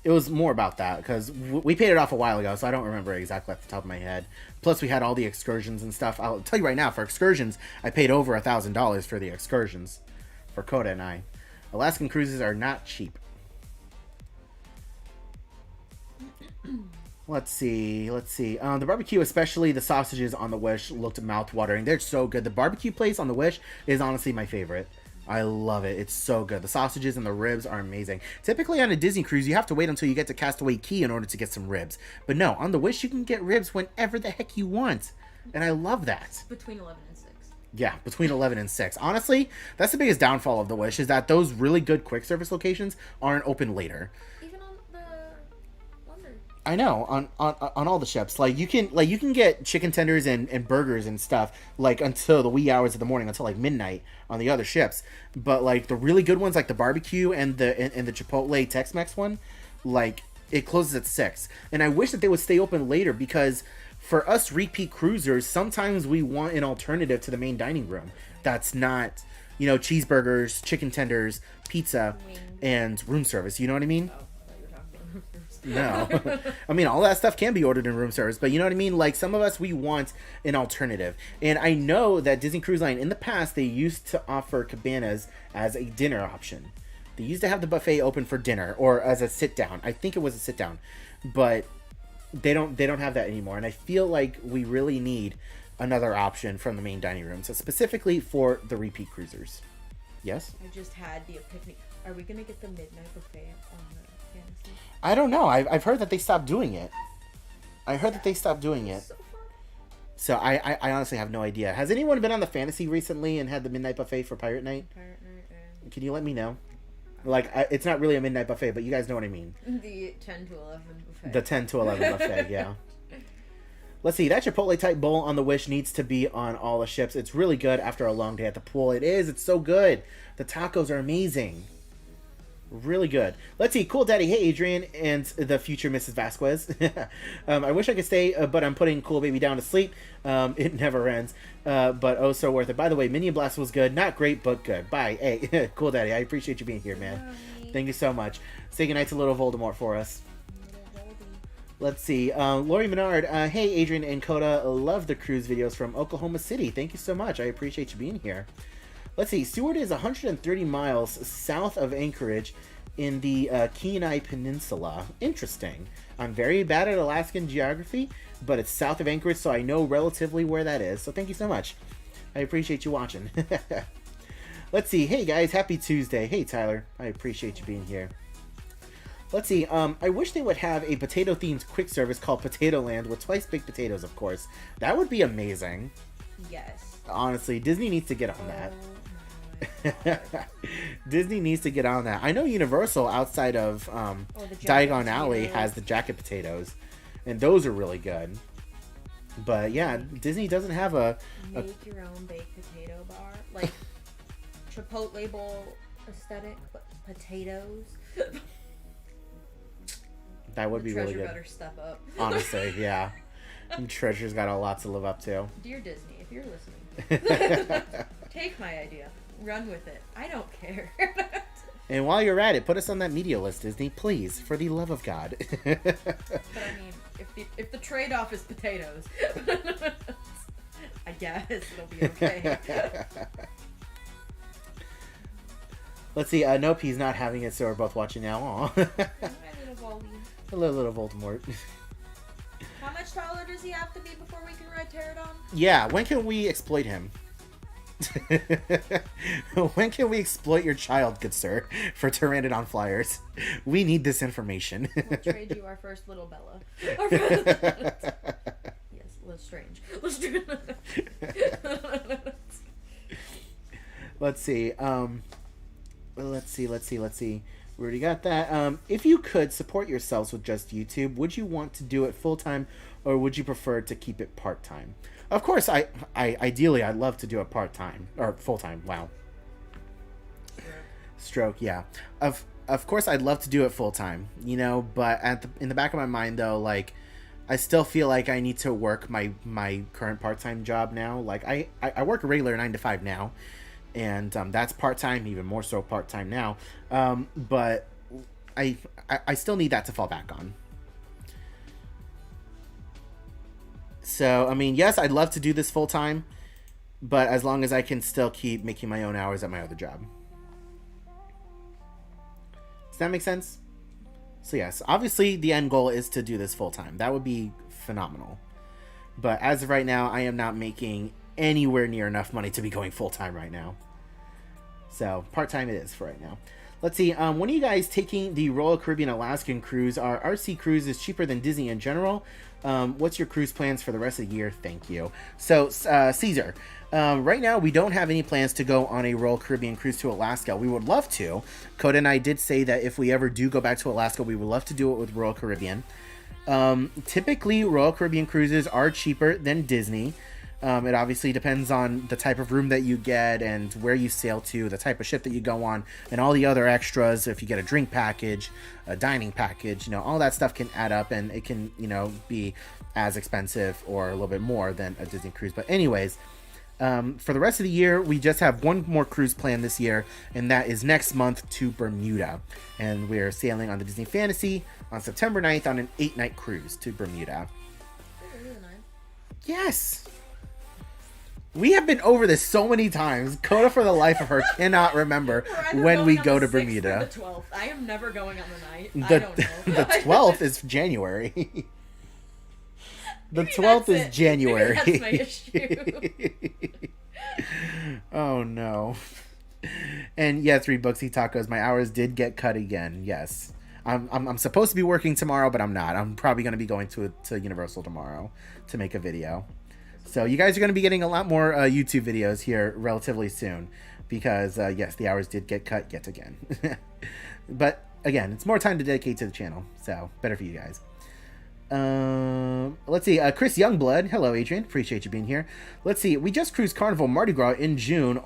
It was more about that, because we paid it off a while ago, so I don't remember exactly off the top of my head. Plus, we had all the excursions and stuff. I'll tell you right now, for excursions, I paid over $1,000 for the excursions for Coda and I. Alaskan cruises are not cheap. Let's see. The barbecue, especially the sausages on the Wish, looked mouth-watering. They're so good. The barbecue place on the Wish is honestly my favorite. I love it. It's so good. The sausages and the ribs are amazing. Typically on a Disney cruise, you have to wait until you get to Castaway Cay in order to get some ribs. But no, on the Wish, you can get ribs whenever the heck you want. And I love that. Between 11 and 6. Yeah, between 11 and 6. Honestly, that's the biggest downfall of the Wish, is that those really good quick service locations aren't open later. Even on the Wonder. I know, on all the ships. Like you can get chicken tenders and burgers and stuff like until the wee hours of the morning, until like midnight on the other ships. But like the really good ones, like the barbecue and the Chipotle Tex-Mex one, like it closes at 6. And I wish that they would stay open later, because for us repeat cruisers, sometimes we want an alternative to the main dining room that's not, cheeseburgers, chicken tenders, pizza, and room service. You know what I mean? Oh, I thought you were talking about room service. No. I mean, all that stuff can be ordered in room service, but you know what I mean? Like, some of us, we want an alternative. And I know that Disney Cruise Line, in the past, they used to offer cabanas as a dinner option. They used to have the buffet open for dinner, or as a sit-down. I think it was a sit-down. But they don't have that anymore. And I feel like we really need another option from the main dining room. So specifically for the repeat cruisers. Yes? I just had the epiphany. Are we going to get the midnight buffet on the Fantasy? I don't know. I've heard that they stopped doing it. I heard that they stopped doing it. So fun. So I honestly have no idea. Has anyone been on the Fantasy recently and had the midnight buffet for Pirate Night? Pirate Night and Can you let me know? Like, it's not really a midnight buffet, but you guys know what I mean. the 10 to 11 buffet. The 10 to 11 buffet, yeah. Let's see. That Chipotle type bowl on the Wish needs to be on all the ships. It's really good after a long day at the pool. It is. It's so good. The tacos are amazing. Really good. Let's see. Cool Daddy. Hey, Adrian and the future Mrs. Vasquez. I wish I could stay, but I'm putting Cool Baby down to sleep. It never ends. But oh, so worth it. By the way, Minion Blast was good. Not great, but good. Bye. Hey, Cool Daddy. I appreciate you being here, man. Bye. Thank you so much. Say goodnight to little Voldemort for us. Let's see. Lori Menard. Hey, Adrian and Coda. Love the cruise videos from Oklahoma City. Thank you so much. I appreciate you being here. Let's see. Seward is 130 miles south of Anchorage in the Kenai Peninsula. Interesting. I'm very bad at Alaskan geography, but it's south of Anchorage, so I know relatively where that is. So thank you so much. I appreciate you watching. Let's see. Hey, guys. Happy Tuesday. Hey, Tyler. I appreciate you being here. Let's see. I wish they would have a potato-themed quick service called Potato Land with twice baked potatoes, of course. That would be amazing. Yes. Honestly, Disney needs to get on that. Oh, my God. Disney needs to get on that. I know Universal outside of the Diagon Alley potatoes. has the jacket potatoes, and those are really good. But yeah, Disney doesn't have a Make your own baked potato bar. Like, Chipotle bowl aesthetic, but potatoes. That would The be really Treasure good. better step up. Honestly, yeah. Treasure's got a lot to live up to. Dear Disney, if you're listening, take my idea, run with it. I don't care. And while you're at it, put us on that media list, Disney, please, for the love of God. But I mean, if the trade-off is potatoes, I guess it'll be okay. Let's see. Nope, he's not having it, so we're both watching now. Aw. My little Voldy. Hello, little Voldemort. How much taller does he have to be before we can ride Pterodon? Yeah, when can we exploit him? When can we exploit your child, good sir, for Pteranodon flyers? We need this information. We'll trade you our first little Bella. Yes, Lestrange. Let's see. Let's see. We already got that. If you could support yourselves with just YouTube, would you want to do it full-time, or would you prefer to keep it part-time? Of course, ideally, I'd love to do it part-time, or full-time, wow. Stroke, yeah. Of course, I'd love to do it full-time, you know, but in the back of my mind, though, like, I still feel like I need to work my current part-time job now. Like, I work a regular 9 to 5 now, and that's part-time, even more so part-time now. But I still need that to fall back on. So, I mean, yes, I'd love to do this full-time, but as long as I can still keep making my own hours at my other job. Does that make sense? So, yes, obviously the end goal is to do this full-time. That would be phenomenal. But as of right now, I am not making anywhere near enough money to be going full-time right now. So, part-time it is for right now. Let's see, when are you guys taking the Royal Caribbean Alaskan cruise? Our RC cruise is cheaper than Disney in general. What's your cruise plans for the rest of the year? Thank you. So, Caesar, right now we don't have any plans to go on a Royal Caribbean cruise to Alaska. We would love to. Coda and I did say that if we ever do go back to Alaska, we would love to do it with Royal Caribbean. Typically, Royal Caribbean cruises are cheaper than Disney. It obviously depends on the type of room that you get and where you sail to, the type of ship that you go on, and all the other extras. If you get a drink package, a dining package, you know, all that stuff can add up, and it can, you know, be as expensive or a little bit more than a Disney cruise. But anyways, for the rest of the year, we just have one more cruise plan this year, and that is next month to Bermuda. And we're sailing on the Disney Fantasy on September 9th on an 8-night cruise to Bermuda. Yes! We have been over this so many times. Coda, for the life of her, cannot remember when we go to Bermuda. The 12th. I am never going on the 9th. The, I don't know. the 12th is January. The 12th is January. Maybe that's my issue. Oh, no. And yeah, 3 Booksy Tacos. My hours did get cut again. Yes. I'm supposed to be working tomorrow, but I'm not. I'm probably going to be going to Universal tomorrow to make a video. So you guys are going to be getting a lot more YouTube videos here relatively soon because, yes, the hours did get cut yet again. But, again, it's more time to dedicate to the channel, so better for you guys. Let's see. Chris Youngblood. Hello, Adrian. Appreciate you being here. Let's see. We just cruised Carnival Mardi Gras in June.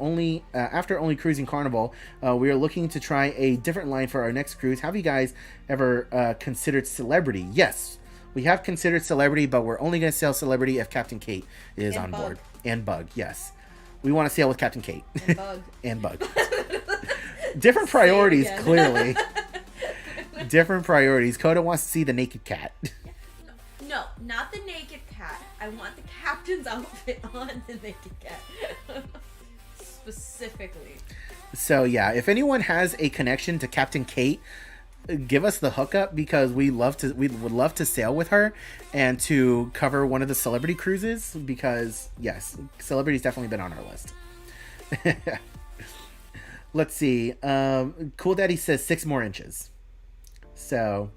After only cruising Carnival, we are looking to try a different line for our next cruise. Have you guys ever considered Celebrity? Yes. We have considered Celebrity, but we're only going to sail Celebrity if Captain Kate is on board. And Bug, yes. We want to sail with Captain Kate. And Bug. And Bug. Different priorities, clearly. Different priorities. Coda wants to see the naked cat. No, not the naked cat. I want the captain's outfit on the naked cat. Specifically. So, yeah, if anyone has a connection to Captain Kate, give us the hookup because we would love to sail with her and to cover one of the Celebrity cruises because yes, Celebrity's definitely been on our list. Let's see. Cool Daddy says 6 more inches. So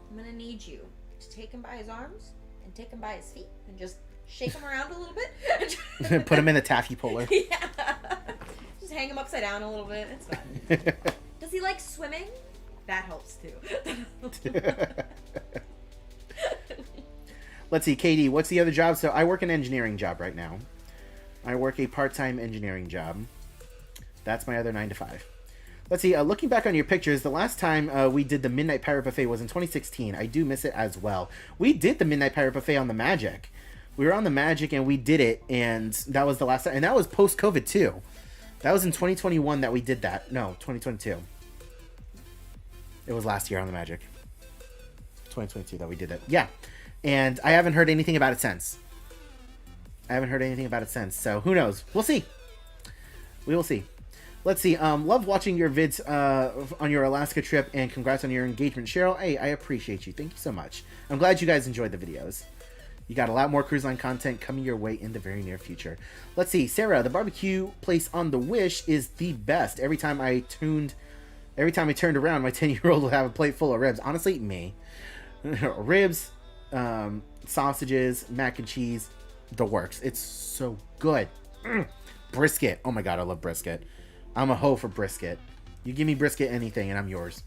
I'm gonna need you to take him by his arms and take him by his feet and just shake him around a little bit. Put him in the taffy puller. Yeah. Just hang him upside down a little bit. It's fine. Does he like swimming? That helps too. Let's see, Katie, what's the other job? So I work an engineering job right now. I work a part-time engineering job. That's my other 9 to 5. Let's see. Looking back on your pictures, the last time we did the Midnight Pirate Buffet was in 2016. I do miss it as well. We did the Midnight Pirate Buffet on the Magic. We were on the Magic and we did it, and that was the last time. And that was post-COVID too. That was in 2021 that we did that. No, 2022. It was last year on the Magic. 2022 that we did it. Yeah. And I haven't heard anything about it since. So who knows? We'll see. We will see. Let's see. Love watching your vids on your Alaska trip, and congrats on your engagement, Cheryl. Hey, I appreciate you. Thank you so much. I'm glad you guys enjoyed the videos. You got a lot more cruise line content coming your way in the very near future. Let's see. Sarah, the barbecue place on the Wish is the best. Every time I turned around, my 10-year-old would have a plate full of ribs. Honestly, me. Ribs, sausages, mac and cheese, the works. It's so good. Brisket. Oh my god, I love brisket. I'm a hoe for brisket. You give me brisket anything and I'm yours.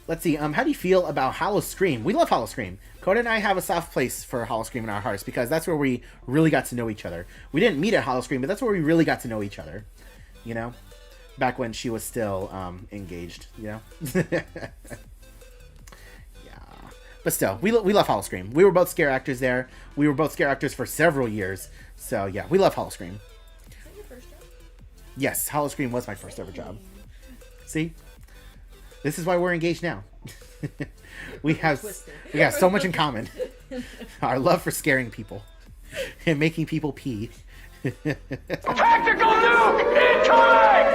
Let's see. How do you feel about Hollow Scream? We love Hollow Scream. Coda and I have a soft place for Hollow Scream in our hearts because that's where we really got to know each other. We didn't meet at Hollow Scream, but that's where we really got to know each other. You know? Back when she was still engaged, you know? Yeah. But still, we love Hollow Scream. We were both scare actors there. We were both scare actors for several years. So, yeah, we love Hollow Scream. Is that your first job? Yes, Hollow Scream was my first ever job. See? This is why we're engaged now. we have so much in common. Our love for scaring people and making people pee. Tactical nuke incoming!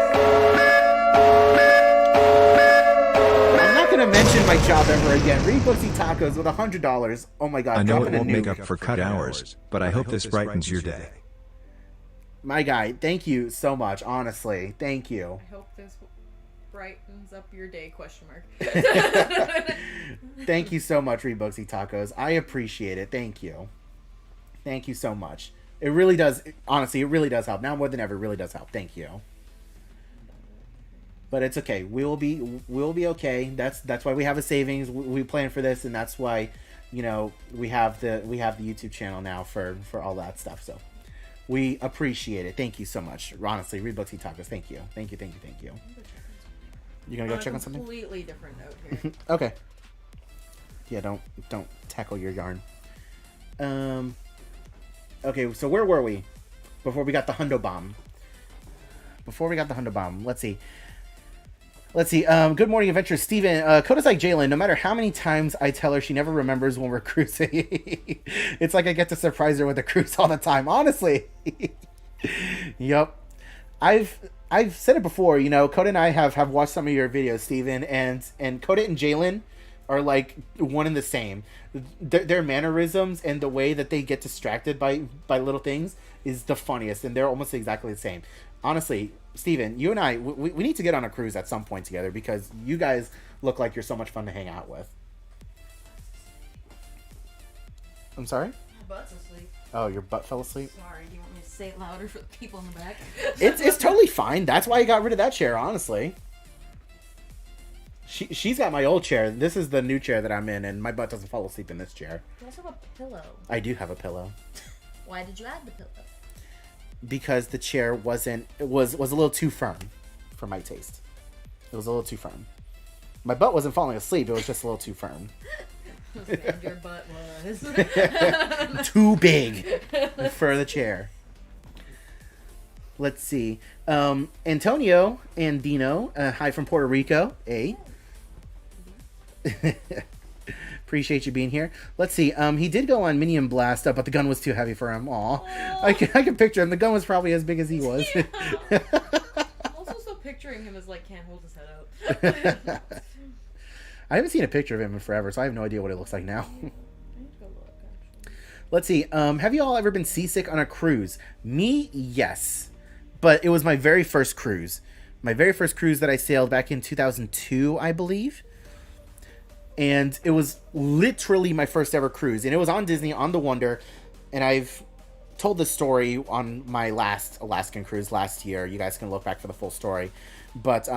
I'm not going to mention my job ever again. Read Booksy Tacos with $100. Oh my god. I know it won't make up for cut hours, but I hope this brightens your day. My guy, thank you so much. Honestly, thank you. I hope this brightens up your day, question mark. Thank you so much, Read Booksy Tacos. I appreciate it. Thank you. Thank you so much. It really does. Honestly, it really does help. Now more than ever, it really does help. Thank you. But it's okay. We'll be okay. That's why we have a savings. We plan for this, and that's why, you know, we have the YouTube channel now for all that stuff. So we appreciate it. Thank you so much. Honestly, Read Booksy Tacos. Thank you. Thank you. You gonna go check on something? Completely different note here. Okay. Yeah, don't tackle your yarn. Okay, so where were we before we got the Hundo Bomb? Let's see. Good morning, adventurers. Steven, Coda's like Jalen. No matter how many times I tell her, she never remembers when we're cruising. It's like I get to surprise her with a cruise all the time. Honestly. Yep. I've said it before, you know, Coda and I have watched some of your videos, Steven, and Coda and Jalen are like one and the same. Their mannerisms and the way that they get distracted by little things is the funniest, and they're almost exactly the same. Honestly, Steven, you and I, we need to get on a cruise at some point together because you guys look like you're so much fun to hang out with. I'm sorry? My butt's asleep. Oh, your butt fell asleep? Sorry, do you want me to say it louder for the people in the back? It's totally fine. That's why I got rid of that chair, honestly. She's got my old chair. This is the new chair that I'm in, and my butt doesn't fall asleep in this chair. You also have a pillow. I do have a pillow. Why did you add the pillow? Because the chair was a little too firm for my taste. It was a little too firm. My butt wasn't falling asleep. It was just a little too firm. Your butt was too big for the chair. Let's see. Antonio Andino, hi from Puerto Rico. Hey. Appreciate you being here. Let's see. He did go on Minion Blast, but the gun was too heavy for him. Aw. I can picture him. The gun was probably as big as he was. Yeah. I'm also still picturing him as like can't hold his head out. I haven't seen a picture of him in forever, so I have no idea what it looks like now. Let's see. Have you all ever been seasick on a cruise? Me, yes. But it was my very first cruise. My very first cruise that I sailed back in 2002, I believe. And it was literally my first ever cruise. And it was on Disney, on the Wonder. And I've told this story on my last Alaskan cruise last year. You guys can look back for the full story. But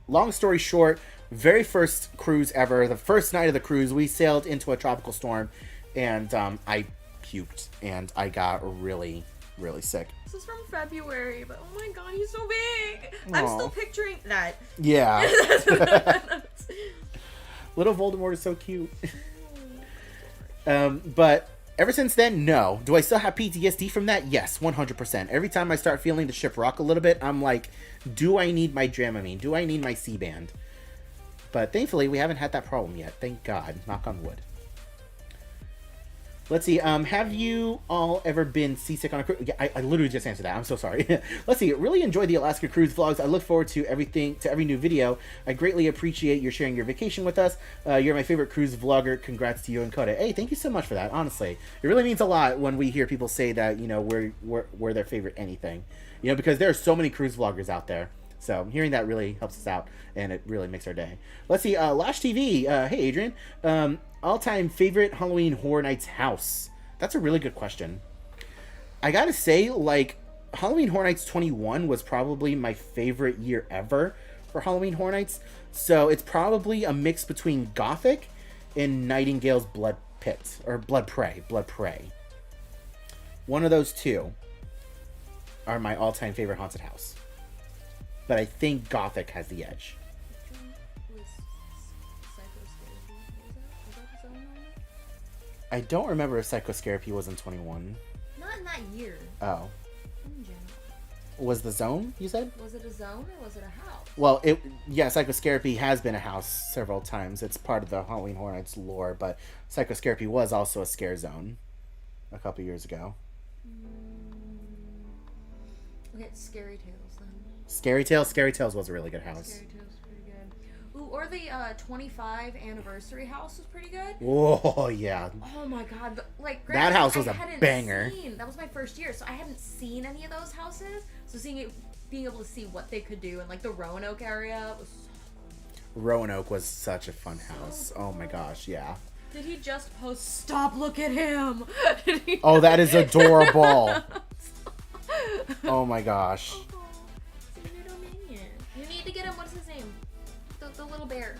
long story short, very first cruise ever. The first night of the cruise, we sailed into a tropical storm. And I puked. And I got really, really sick. This is from February, but oh my god, he's so big. I'm Aw. still picturing that. Yeah. Little Voldemort is so cute. But ever since then, no. Do I still have PTSD from that? Yes, 100%. Every time I start feeling the ship rock a little bit, I'm like, do I need my Dramamine? Do I need my C-band? But thankfully, we haven't had that problem yet. Thank God. Knock on wood. Let's see. Have you all ever been seasick on a cruise? Yeah, I literally just answered that. I'm so sorry. Let's see. Really enjoy the Alaska cruise vlogs. I look forward to every new video. I greatly appreciate your sharing your vacation with us. You're my favorite cruise vlogger. Congrats to you and Coda. Hey, thank you so much for that. Honestly, it really means a lot when we hear people say that, you know, we're their favorite anything. You know, because there are so many cruise vloggers out there. So hearing that really helps us out, and it really makes our day. Let's see, Lash TV. Hey, Adrian. All-time favorite Halloween Horror Nights house? That's a really good question. I gotta say, like, Halloween Horror Nights 21 was probably my favorite year ever for Halloween Horror Nights. So it's probably a mix between Gothic and Nightingale's Blood Pit, or Blood Prey. One of those two are my all-time favorite haunted house. But I think Gothic has the edge. I don't remember if Psychoscarapy was in 21. Not in that year. Oh. In general. Was the zone, you said? Was it a zone or was it a house? Well, Psychoscarapy has been a house several times. It's part of the Halloween Horror Nights lore, but Psychoscarapy was also a scare zone a couple years ago. Okay, it's Scary Tales then. Scary Tales was a really good house. Scary Tales was pretty good. Ooh, or the 25 anniversary house was pretty good. Oh, yeah. Oh my god, like That house was I a hadn't banger. That was my first year, so I hadn't seen any of those houses. So being able to see what they could do, and like the Roanoke area was. Roanoke was such a fun house. Oh my gosh, yeah. Did he just post? Stop! Look at him. Oh, that is adorable. Oh my gosh. You need to get him. What's his name? The little bear.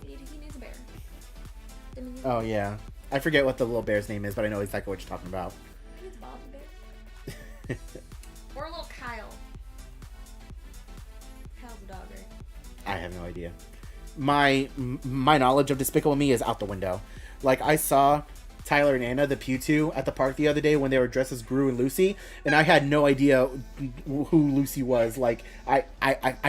He needs a bear. Oh yeah, I forget what the little bear's name is, but I know exactly what you're talking about. He needs Bob's bear. Or a little Kyle. Kyle's a dog, right? I have no idea. My knowledge of Despicable Me is out the window. Like, I saw Tyler and Anna, the Pew at the park the other day when they were dressed as Gru and Lucy, and I had no idea who Lucy was. Like, I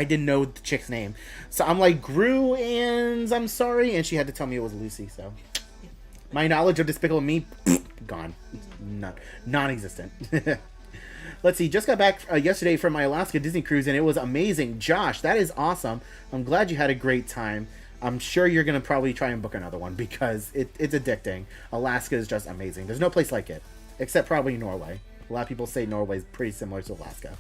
didn't know the chick's name. So I'm like, Gru, and I'm sorry, and she had to tell me it was Lucy, so. My knowledge of Despicable Me, gone. Non-existent. Let's see, just got back yesterday from my Alaska Disney cruise, and it was amazing. Josh, that is awesome. I'm glad you had a great time. I'm sure you're going to probably try and book another one because it's addicting. Alaska is just amazing. There's no place like it, except probably Norway. A lot of people say Norway is pretty similar to Alaska.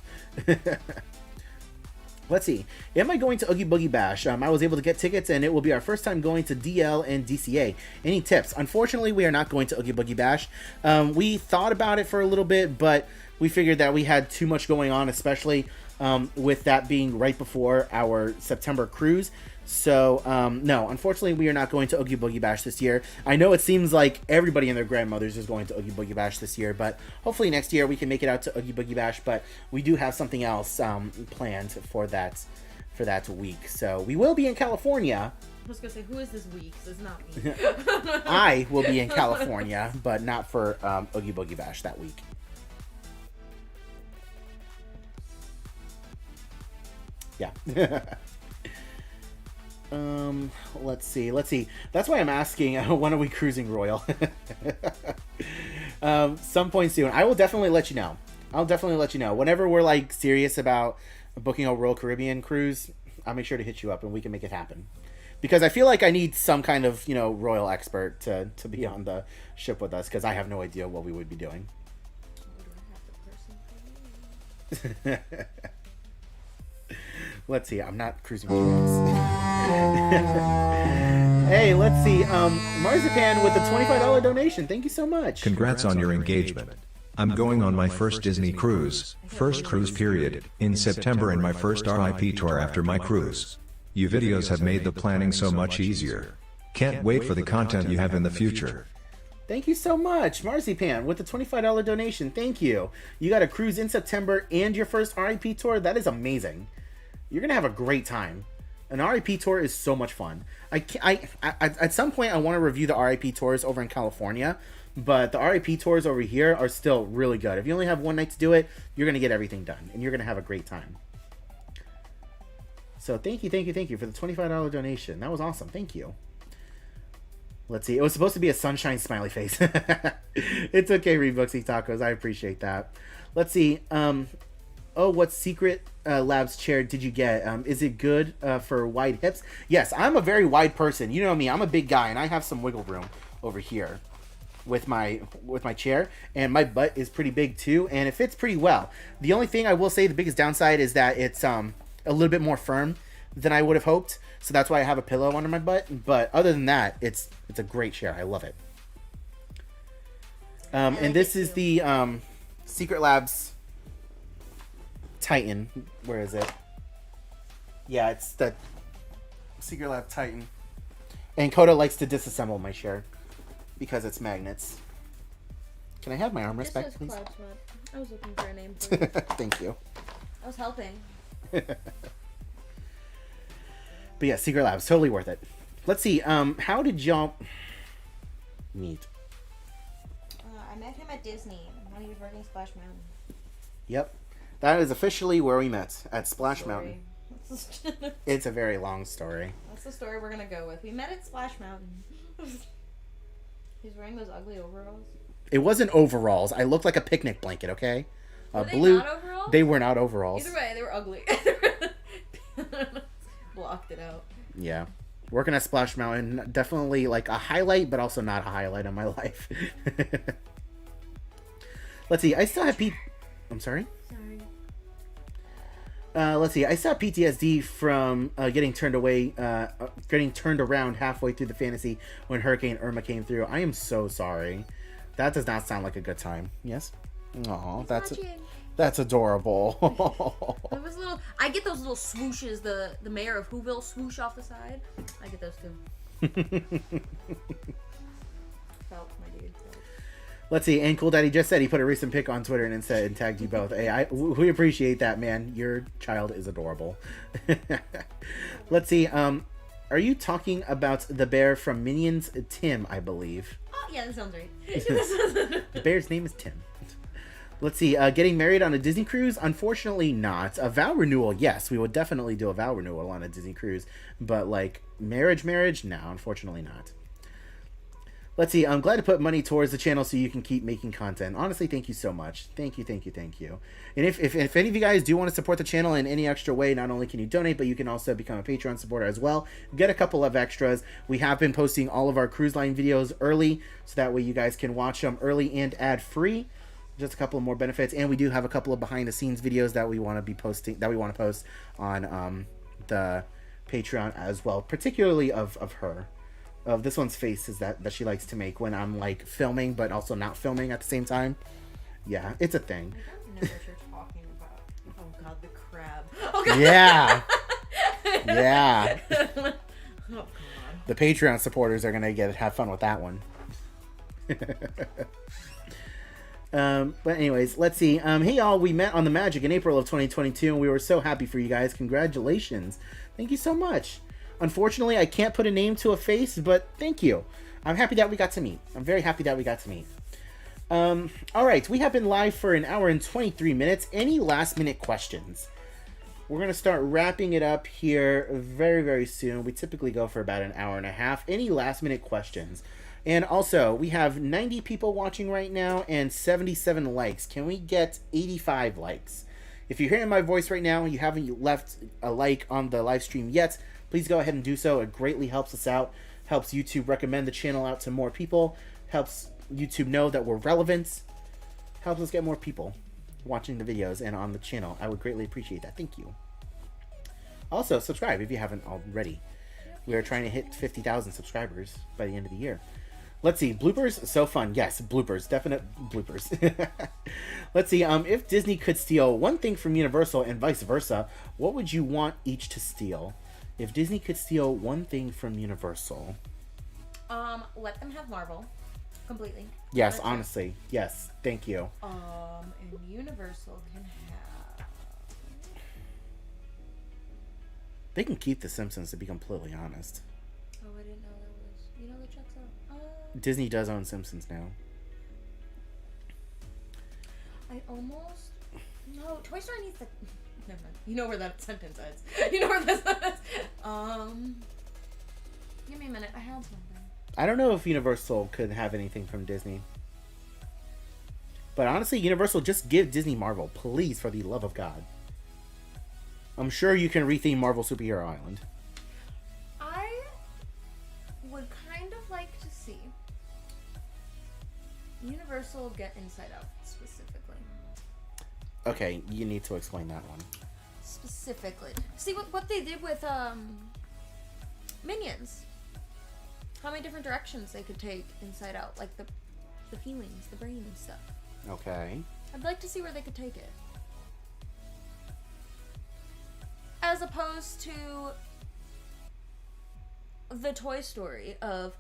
Let's see. Am I going to Oogie Boogie Bash? I was able to get tickets, and it will be our first time going to DL and DCA. Any tips? Unfortunately, we are not going to Oogie Boogie Bash. We thought about it for a little bit, but we figured that we had too much going on, especially with that being right before our September cruise. So, no, unfortunately, we are not going to Oogie Boogie Bash this year. I know it seems like everybody and their grandmothers is going to Oogie Boogie Bash this year, but hopefully next year we can make it out to Oogie Boogie Bash, but we do have something else planned for that week. So, we will be in California. I was gonna say, who is this week? It's not me. I will be in California, but not for Oogie Boogie Bash that week. Yeah. Let's see. That's why I'm asking, when are we cruising Royal? Some point soon. I will definitely let you know. Whenever we're like serious about booking a Royal Caribbean cruise, I'll make sure to hit you up and we can make it happen. Because I feel like I need some kind of, royal expert to be on the ship with us, because I have no idea what we would be doing. Let's see. I'm not cruising with you guys. Hey, let's see. Marzipan with the $25 donation. Thank you so much. Congrats on your engagement. I'm going on my first Disney cruise, period, in September, and my first RIP tour after my cruise. You videos have made the planning so much easier. Can't wait for the content you have in the future. Thank you so much, Marzipan, with the $25 donation. Thank you. You got a cruise in September and your first RIP tour. That is amazing. You're gonna have a great time. An RIP tour is so much fun. At some point I want to review the RIP tours over in California, but the RIP tours over here are still really good. If you only have one night to do it, you're gonna get everything done, and you're gonna have a great time. So thank you for the $25 donation. That was awesome. Thank you. Let's see. It was supposed to be a sunshine smiley face. It's okay, Rebooksy Tacos. I appreciate that. Let's see. Oh, what Secret Labs chair did you get? Is it good for wide hips? Yes, I'm a very wide person. You know me. I'm a big guy, and I have some wiggle room over here with my chair, and my butt is pretty big too, and it fits pretty well. The only thing I will say, the biggest downside is that it's a little bit more firm than I would have hoped. So that's why I have a pillow under my butt. But other than that, it's a great chair. I love it. And this is the Secret Labs Titan. Where is it? Yeah, it's the Secret Lab Titan. And Coda likes to disassemble my chair because it's magnets. Can I have my armrest back, please? I was looking for a name for it. Thank you. I was helping. But yeah, Secret Labs, totally worth it. Let's see, how did y'all meet? I met him at Disney when he was working Splash Mountain. Yep. That is officially where we met, at Splash Story. Mountain. It's a very long story. That's the story we're gonna go with. We met at Splash Mountain. He's wearing those ugly overalls. It wasn't overalls. I looked like a picnic blanket, okay? Were they not overalls? They were not overalls. Either way, they were ugly. Blocked it out. Yeah. Working at Splash Mountain, definitely like a highlight, but also not a highlight of my life. Let's see, I still have I'm sorry? Sorry. Let's see, I still have PTSD from getting turned around halfway through the fantasy when Hurricane Irma came through. I am so sorry. That does not sound like a good time. Yes? Aw, that's adorable. It was little. I get those little swooshes. The mayor of Whoville swoosh off the side. I get those too. Felt, my dude. Felt. Let's see. And Cool Daddy just said he put a recent pic on Twitter and said and tagged you both. Hey, we appreciate that, man. Your child is adorable. Let's see. Are you talking about the bear from Minions? Tim, I believe. Oh yeah, that sounds right. The bear's name is Tim. Let's see, getting married on a Disney cruise? Unfortunately not. A vow renewal, yes. We would definitely do a vow renewal on a Disney cruise. But, like, marriage? No, unfortunately not. Let's see, I'm glad to put money towards the channel so you can keep making content. Honestly, thank you so much. Thank you. And if any of you guys do want to support the channel in any extra way, not only can you donate, but you can also become a Patreon supporter as well. Get a couple of extras. We have been posting all of our cruise line videos early, so that way you guys can watch them early and ad-free. Just a couple of more benefits, and we do have a couple of behind-the-scenes videos that we want to be posting, that we want to post on the Patreon as well, particularly of her, of this one's face is that she likes to make when I'm like filming, but also not filming at the same time. Yeah, it's a thing. I don't know what you're talking about. Oh god, the crab. Oh god. Yeah. Yeah. Oh god. The Patreon supporters are gonna have fun with that one. But anyways, let's see. Hey y'all, we met on the Magic in April of 2022 and we were so happy for you guys. Congratulations. Thank you so much. Unfortunately, I can't put a name to a face, but thank you. I'm happy that we got to meet. I'm very happy that we got to meet. Alright, we have been live for an hour and 23 minutes. Any last minute questions? We're going to start wrapping it up here very, very soon. We typically go for about an hour and a half. Any last minute questions? And also, we have 90 people watching right now and 77 likes. Can we get 85 likes? If you're hearing my voice right now and you haven't left a like on the live stream yet, please go ahead and do so. It greatly helps us out, helps YouTube recommend the channel out to more people, helps YouTube know that we're relevant, helps us get more people watching the videos and on the channel. I would greatly appreciate that. Thank you. Also, subscribe if you haven't already. We are trying to hit 50,000 subscribers by the end of the year. Let's see, bloopers, so fun. Yes, bloopers, definite bloopers. Let's see, if Disney could steal one thing from Universal and vice versa, what would you want each to steal? If Disney could steal one thing from Universal. Let them have Marvel. Completely. Yes, honestly. Yes, thank you. And Universal can have... They can keep The Simpsons, to be completely honest. Oh, I didn't know that was. You know, that checks out. Disney does own Simpsons now. I almost. No, Toy Story needs to. Never mind. You know where that sentence ends. You know where that sentence. Give me a minute. I had something. I don't know if Universal could have anything from Disney. But honestly, Universal, just give Disney Marvel, please, for the love of God. I'm sure you can retheme Marvel Superhero Island. I would kind of like to see Universal get Inside Out specifically. Okay, you need to explain that one. Specifically. See what they did with Minions. How many different directions they could take Inside Out, like the feelings, the brain and stuff. Okay. I'd like to see where they could take it. As opposed to the Toy Story of,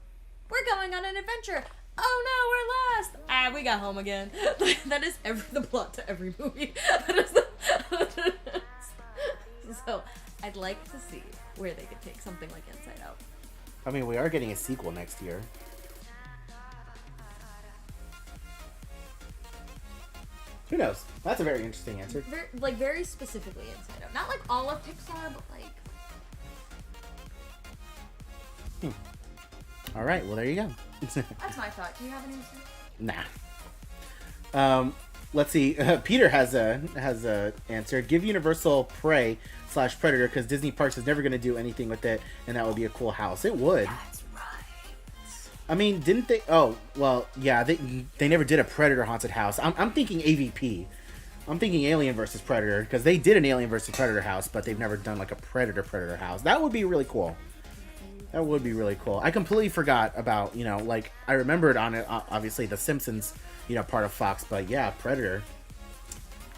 we're going on an adventure. Oh no, we're lost. We got home again. That is the plot to every movie. So, I'd like to see where they could take something like Inside Out. I mean, we are getting a sequel next year. Who knows? That's a very interesting answer. Very specifically Inside Out. Not like all of Pixar, but like... All right, well, there you go. That's my thought. Do you have an answer? Nah. Let's see. Peter has a answer. Give Universal Prey/Predator, because Disney Parks is never going to do anything with it, and that would be a cool house. It would. That's right. I mean, didn't they? Oh, well, yeah. They never did a Predator haunted house. I'm thinking AVP. I'm thinking Alien versus Predator, because they did an Alien versus Predator house, but they've never done like a Predator house. That would be really cool. That would be really cool. I completely forgot about, like, I remembered on it, obviously, The Simpsons, part of Fox, but yeah, Predator.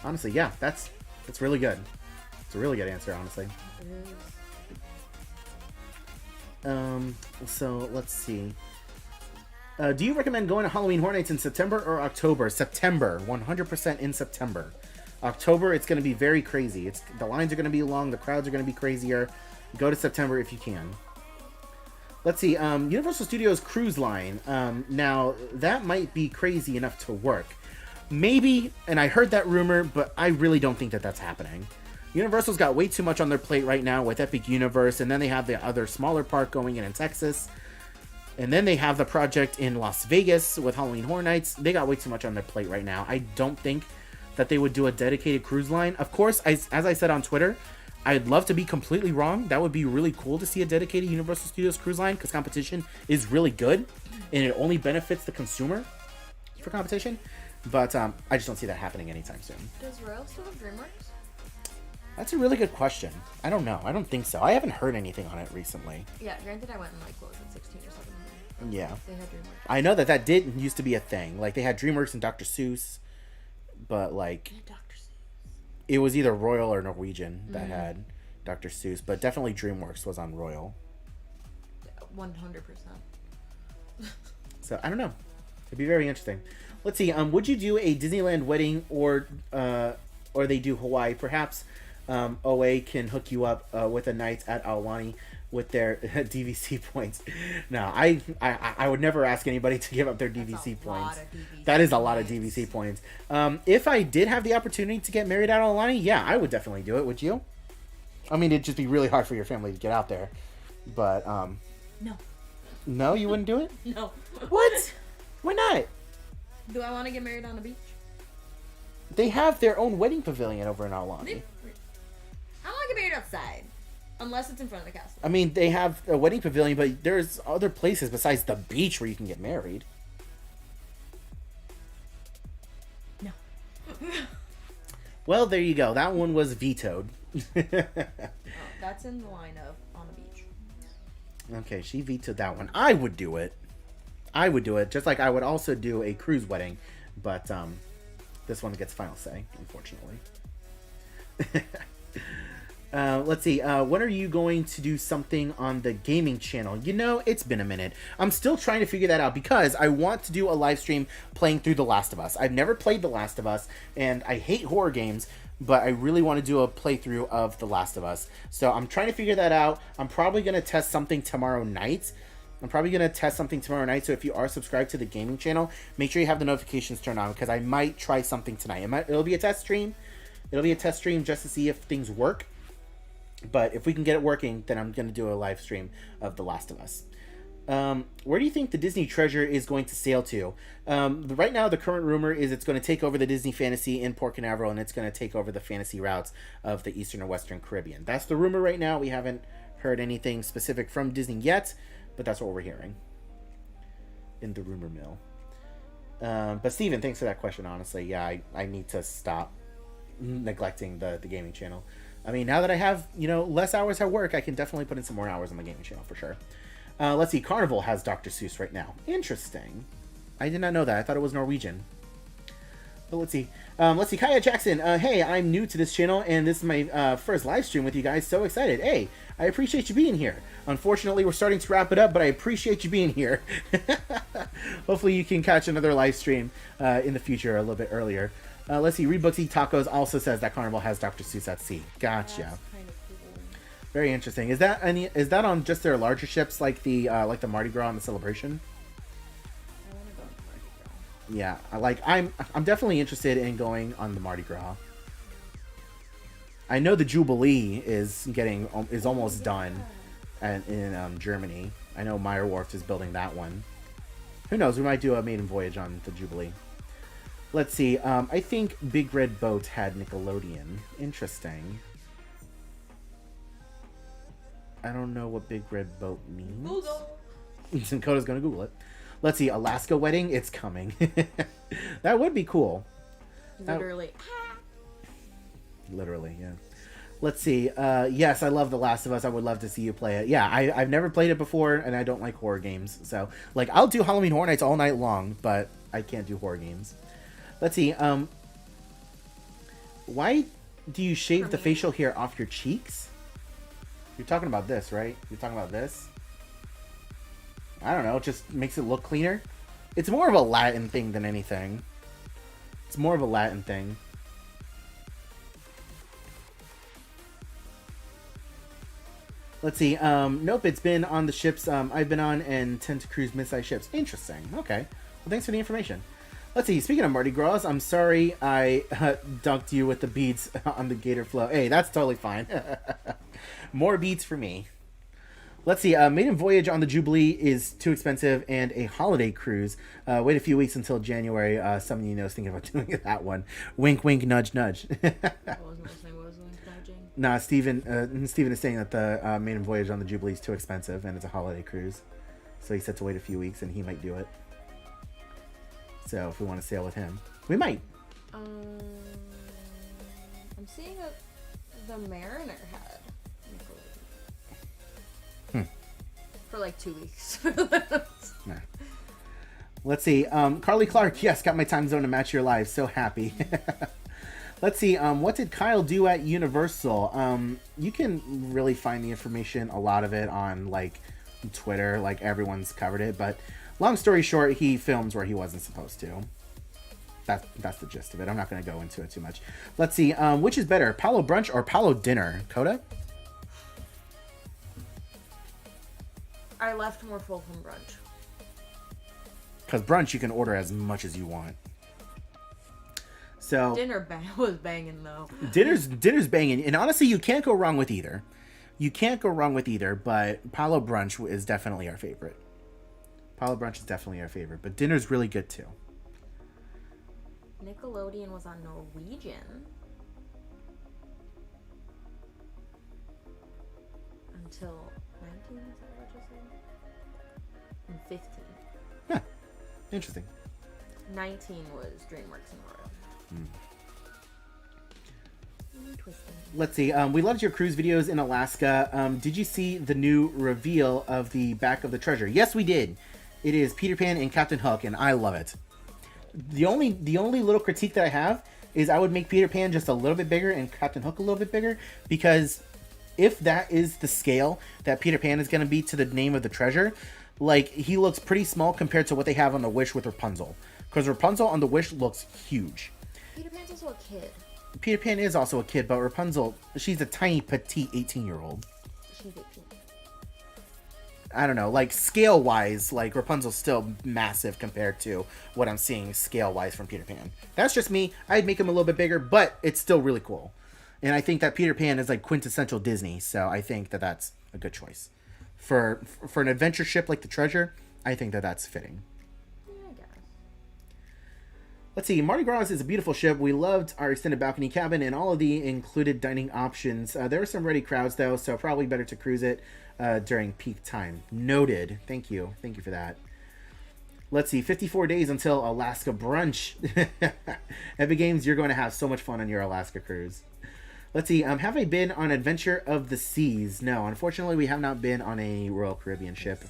Honestly, yeah, that's really good. It's a really good answer, honestly. It is. So, let's see. Do you recommend going to Halloween Horror Nights in September or October? September. 100% in September. October, it's going to be very crazy. The lines are going to be long. The crowds are going to be crazier. Go to September if you can. Let's see, Universal Studios Cruise Line. Now, that might be crazy enough to work. Maybe, and I heard that rumor, but I really don't think that that's happening. Universal's got way too much on their plate right now with Epic Universe, and then they have the other smaller park going in Texas. And then they have the project in Las Vegas with Halloween Horror Nights. They got way too much on their plate right now. I don't think that they would do a dedicated cruise line. Of course, as I said on Twitter, I'd love to be completely wrong. That would be really cool to see a dedicated Universal Studios cruise line, because competition is really good, and it only benefits the consumer for competition. But I just don't see that happening anytime soon. Does Royal still have DreamWorks? That's a really good question. I don't know. I don't think so. I haven't heard anything on it recently. Yeah, granted I went in what was it, 16 or 17. Yeah. They had DreamWorks. I know that did used to be a thing. Like, they had DreamWorks and Dr. Seuss, but like... And Dr. Seuss. It was either Royal or Norwegian that had Dr. Seuss, but definitely DreamWorks was on Royal. 100%. So, I don't know. It'd be very interesting. Let's see. Would you do a Disneyland wedding or they do Hawaii? Perhaps OA can hook you up with a night at Aulani with their DVC points. No, I would never ask anybody to give up their DVC points. That is a lot of DVC points. If I did have the opportunity to get married at Aulani, yeah, I would definitely do it. Would you? I mean, it'd just be really hard for your family to get out there. But, No. No, you wouldn't do it? No. What? Why not? Do I want to get married on the beach? They have their own wedding pavilion over in Aulani. I want to get married outside. Unless it's in front of the castle. I mean, they have a wedding pavilion, but there's other places besides the beach where you can get married. No. Well, there you go. That one was vetoed. That's in the line of on the beach. Okay, she vetoed that one. I would do it. I would do it, just like I would also do a cruise wedding, but this one gets final say, unfortunately. Let's see. When are you going to do something on the gaming channel? It's been a minute. I'm still trying to figure that out, because I want to do a live stream playing through The Last of Us. I've never played The Last of Us, and I hate horror games, but I really want to do a playthrough of The Last of Us. So I'm trying to figure that out. I'm probably going to test something tomorrow night. So if you are subscribed to the gaming channel, make sure you have the notifications turned on, because I might try something tonight. It'll be a test stream. Just to see if things work. But if we can get it working, then I'm going to do a live stream of The Last of Us. Where do you think the Disney treasure is going to sail to? Right now, the current rumor is it's going to take over the Disney Fantasy in Port Canaveral, and it's going to take over the fantasy routes of the Eastern or Western Caribbean. That's the rumor right now. We haven't heard anything specific from Disney yet, but that's what we're hearing in the rumor mill. But Steven, thanks for that question, honestly. Yeah, I need to stop neglecting the gaming channel. I mean, now that I have, less hours at work, I can definitely put in some more hours on the gaming channel for sure. Let's see. Carnival has Dr. Seuss right now. Interesting. I did not know that. I thought it was Norwegian. But let's see. Kaya Jackson. Hey, I'm new to this channel, and this is my first live stream with you guys. So excited. Hey, I appreciate you being here. Unfortunately, we're starting to wrap it up, but I appreciate you being here. Hopefully, you can catch another live stream in the future a little bit earlier. Let's see. Rebooks Eat Tacos also says that Carnival has Dr. Seuss at sea. Gotcha. That's kind of cool. Very interesting. Is that on just their larger ships, like the Mardi Gras and the Celebration? I want to go on Mardi Gras. Yeah, I'm definitely interested in going on the Mardi Gras. I know the Jubilee is almost done, in Germany. I know Meyer Werft is building that one. Who knows? We might do a maiden voyage on the Jubilee. Let's see. I think Big Red Boat had Nickelodeon. Interesting. I don't know what Big Red Boat means. Google. Coda's gonna Google it. Let's see. Alaska Wedding. It's coming. That would be cool. Literally. Literally, yeah. Let's see. Yes, I love The Last of Us. I would love to see you play it. Yeah, I've never played it before, and I don't like horror games. So, I'll do Halloween Horror Nights all night long, but I can't do horror games. Let's see. Why do you shave the facial hair off your cheeks? You're talking about this, right? You're talking about this? I don't know. It just makes it look cleaner. It's more of a Latin thing than anything. Let's see. Nope, it's been on the ships I've been on and tend to cruise mid-sized ships. Interesting. Okay. Well, thanks for the information. Let's see. Speaking of Mardi Gras, I'm sorry I dunked you with the beads on the Gator Flow. Hey, that's totally fine. More beads for me. Let's see. Maiden voyage on the Jubilee is too expensive, and a holiday cruise. Wait a few weeks until January. Someone you know is thinking about doing that one. Wink, wink, nudge, nudge. I wasn't listening. What was nudging? Nah, Steven is saying that the maiden voyage on the Jubilee is too expensive, and it's a holiday cruise. So he said to wait a few weeks, and he might do it. So if we want to sail with him, we might. I'm seeing the Mariner had Nickelodeon. For like 2 weeks. Nah. Let's see. Carly Clark, yes, got my time zone to match your live. So happy. Let's see. What did Kyle do at Universal? You can really find the information, a lot of it, on Twitter. Everyone's covered it, but long story short, he films where he wasn't supposed to. That's the gist of it. I'm not going to go into it too much. Let's see. Which is better, Palo Brunch or Palo Dinner? Coda? I left more full from brunch. Because brunch, you can order as much as you want. So Dinner was banging, though. Dinner's banging. And honestly, you can't go wrong with either. But Palo Brunch is definitely our favorite. But dinner's really good, too. Nickelodeon was on Norwegian. Until 19, is that what you said? And 15. Yeah, interesting. 19 was DreamWorks and Royal. Interesting. Let's see. We loved your cruise videos in Alaska. Did you see the new reveal of the back of the treasure? Yes, we did. It is Peter Pan and Captain Hook, and I love it. The only little critique that I have is I would make Peter Pan just a little bit bigger and Captain Hook a little bit bigger, because if that is the scale that Peter Pan is going to be to the name of the treasure, he looks pretty small compared to what they have on the Wish with Rapunzel. Because Rapunzel on the Wish looks huge. Peter Pan's also a kid. Peter Pan is also a kid, but Rapunzel, she's a tiny, petite 18-year-old. She's 18. I don't know, like, scale-wise, like, Rapunzel's still massive compared to what I'm seeing scale-wise from Peter Pan. That's just me. I'd make him a little bit bigger, but it's still really cool. And I think that Peter Pan is, like, quintessential Disney, so I think that that's a good choice. For an adventure ship like the Treasure, I think that that's fitting. Yeah, I guess. Let's see. Mardi Gras is a beautiful ship. We loved our extended balcony cabin and all of the included dining options. There were some ready crowds, though, so probably better to cruise it during peak time. Noted. Thank you. Thank you for that. Let's see. 54 days until Alaska brunch. Epic Games, you're going to have so much fun on your Alaska cruise. Let's see. Have I been on Adventure of the Seas? No, unfortunately, we have not been on a Royal Caribbean ship.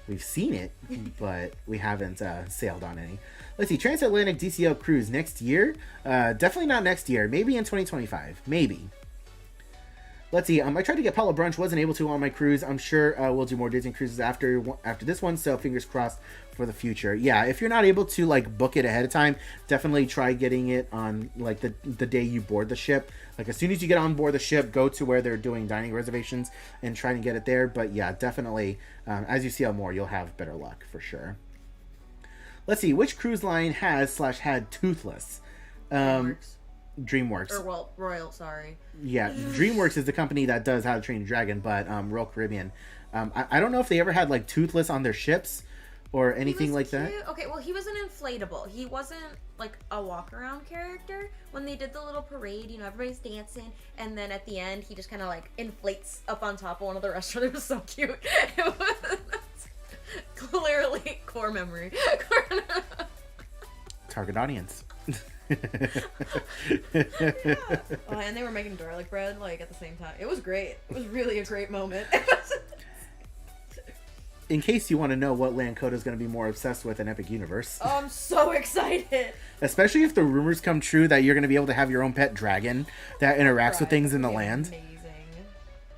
We've seen it, but we haven't sailed on any. Let's see. Transatlantic DCL cruise next year? Definitely not next year. Maybe in 2025. Maybe. Let's see. I tried to get Palo Brunch. Wasn't able to on my cruise. I'm sure we'll do more Disney cruises after this one. So fingers crossed for the future. Yeah, if you're not able to like book it ahead of time, definitely try getting it on like the day you board the ship. Like as soon as you get on board the ship, go to where they're doing dining reservations and try to get it there. But yeah, definitely as you sail more, you'll have better luck for sure. Let's see. Which cruise line had Toothless? DreamWorks. Or, well, Royal, sorry. Yeah, DreamWorks is the company that does How to Train Your Dragon, but Royal Caribbean. I don't know if they ever had, like, Toothless on their ships or anything like that. Okay, well, he was an inflatable. He wasn't, like, a walk-around character. When they did the little parade, you know, everybody's dancing, and then at the end, he just kind of, like, inflates up on top of one of the restaurants. It was so cute. It was clearly core memory. Target audience. Oh, and they were making garlic bread like at the same time. It was great. It was really a great moment. In case you want to know what Land Coda is going to be more obsessed with in Epic Universe. Oh, I'm so excited. Especially if the rumors come true that you're going to be able to have your own pet dragon that interacts with things in the land. Amazing.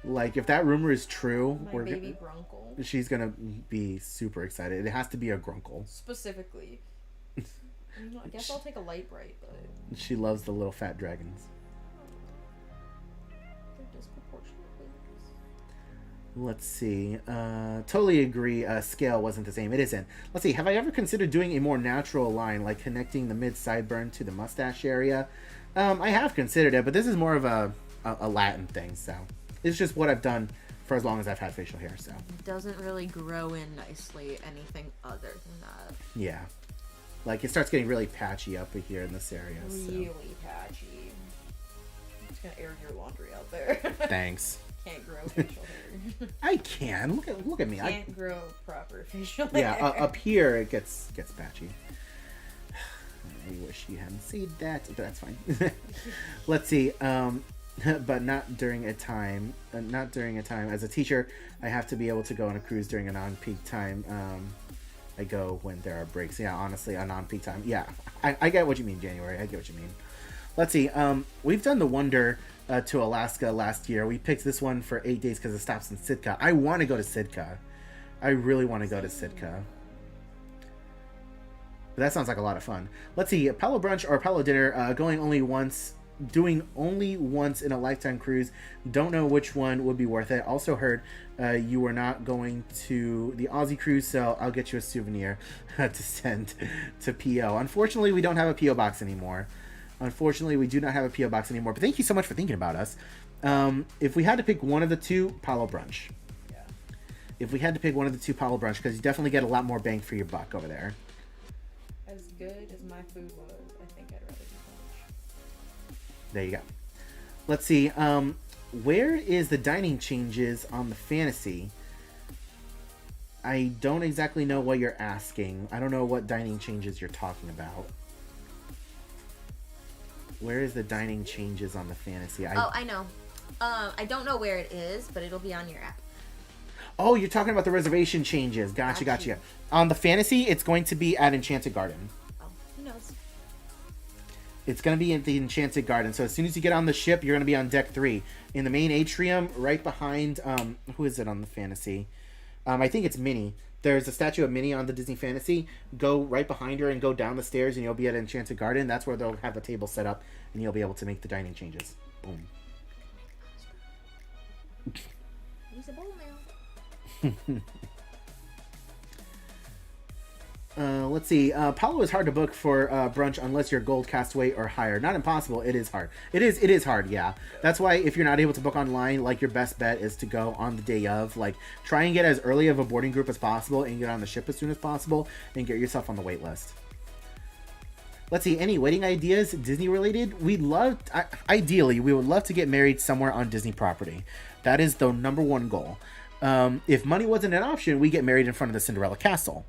Like if that rumor is true, My baby Grunkle. she's going to be super excited. It has to be a Grunkle. Specifically. I guess I'll take a light bright, but She loves the little fat dragons. they're disproportionate things. Let's see. Totally agree. Scale wasn't the same. It isn't. Let's see. Have I ever considered doing a more natural line, like connecting the mid-sideburn to the mustache area? I have considered it, but this is more of a Latin thing, so it's just what I've done for as long as I've had facial hair. So It doesn't really grow in nicely anything other than that. yeah, like it starts getting really patchy up here in this area. So. Really patchy. I'm just gonna air your laundry out there. Thanks. Can't grow facial hair. I can look at me. Can't grow proper facial Yeah, hair. up here it gets patchy. I wish you hadn't said that, but that's fine. Let's see. But not during a time. Not during a time. As a teacher, I have to be able to go on a cruise during a non-peak time. I go when there are breaks. Yeah, honestly, a non-peak time. Yeah, I get what you mean, January. I get what you mean. Let's see. We've done the Wonder to Alaska last year. We picked this one for 8 days because it stops in Sitka. I want to go to Sitka. I really want to go to Sitka. But that sounds like a lot of fun. Let's see. Palo Brunch or Palo Dinner, doing only once in a lifetime cruise. Don't know which one would be worth it. Also heard you were not going to the Aussie cruise, so I'll get you a souvenir to send to PO. Unfortunately, we don't have a PO box anymore. But thank you so much for thinking about us. If we had to pick one of the two, Palo Brunch. Yeah. If we had to pick one of the two, Palo Brunch, because you definitely get a lot more bang for your buck over there. As good as my food was, I think I'd rather do brunch. There you go. Let's see. Where is the dining changes on the Fantasy? I don't exactly know what you're asking. I don't know what dining changes you're talking about. Where is the dining changes on the Fantasy? I know. I don't know where it is, but it'll be on your app. Oh, you're talking about the reservation changes. Gotcha. On the Fantasy, it's going to be at Enchanted Garden. Oh, who knows? It's going to be at the Enchanted Garden. So as soon as you get on the ship, you're going to be on deck 3. In the main atrium, right behind, who is it on the Fantasy? I think it's Minnie. There's a statue of Minnie on the Disney Fantasy. Go right behind her and go down the stairs, and you'll be at Enchanted Garden. That's where they'll have the table set up, and you'll be able to make the dining changes. Boom. Use a bowl now. Let's see. Apollo is hard to book for brunch unless you're gold castaway or higher. Not impossible. It is hard. It is hard. Yeah. That's why if you're not able to book online, like your best bet is to go on the day of. Like try and get as early of a boarding group as possible and get on the ship as soon as possible and get yourself on the wait list. Let's see. Any wedding ideas Disney related? Ideally, we would love to get married somewhere on Disney property. That is the number one goal. If money wasn't an option, we get married in front of the Cinderella Castle.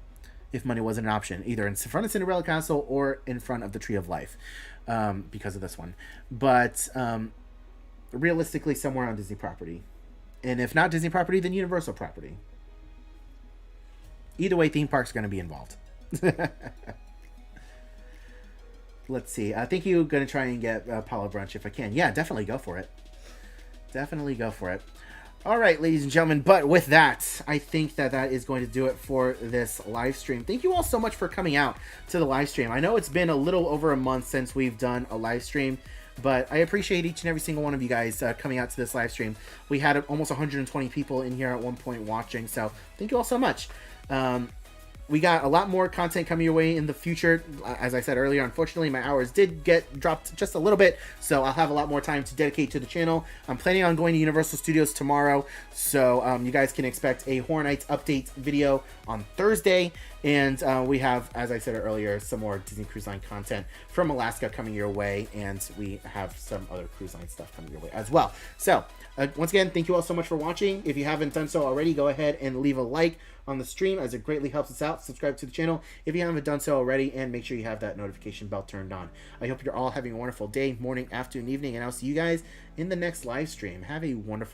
If money wasn't an option, either in front of Cinderella Castle or in front of the Tree of Life, because of this one. But realistically, somewhere on Disney property. And if not Disney property, then Universal property. Either way, theme parks are going to be involved. Let's see. I think you're going to try and get Apollo brunch if I can. Yeah, definitely go for it. Definitely go for it. All right, ladies and gentlemen, but with that, I think that is going to do it for this live stream. Thank you all so much for coming out to the live stream. I know it's been a little over a month since we've done a live stream, but I appreciate each and every single one of you guys coming out to this live stream. We had almost 120 people in here at one point watching, so thank you all so much. We got a lot more content coming your way in the future. As I said earlier, unfortunately, my hours did get dropped just a little bit, so I'll have a lot more time to dedicate to the channel. I'm planning on going to Universal Studios tomorrow, so you guys can expect a Horror Nights update video on Thursday. And we have, as I said earlier, some more Disney Cruise Line content from Alaska coming your way, and we have some other cruise line stuff coming your way as well. So, once again, thank you all so much for watching. If you haven't done so already, go ahead and leave a like on the stream, as it greatly helps us out. Subscribe to the channel if you haven't done so already, and make sure you have that notification bell turned on. I hope you're all having a wonderful day, morning, afternoon, evening, and I'll see you guys in the next live stream. Have a wonderful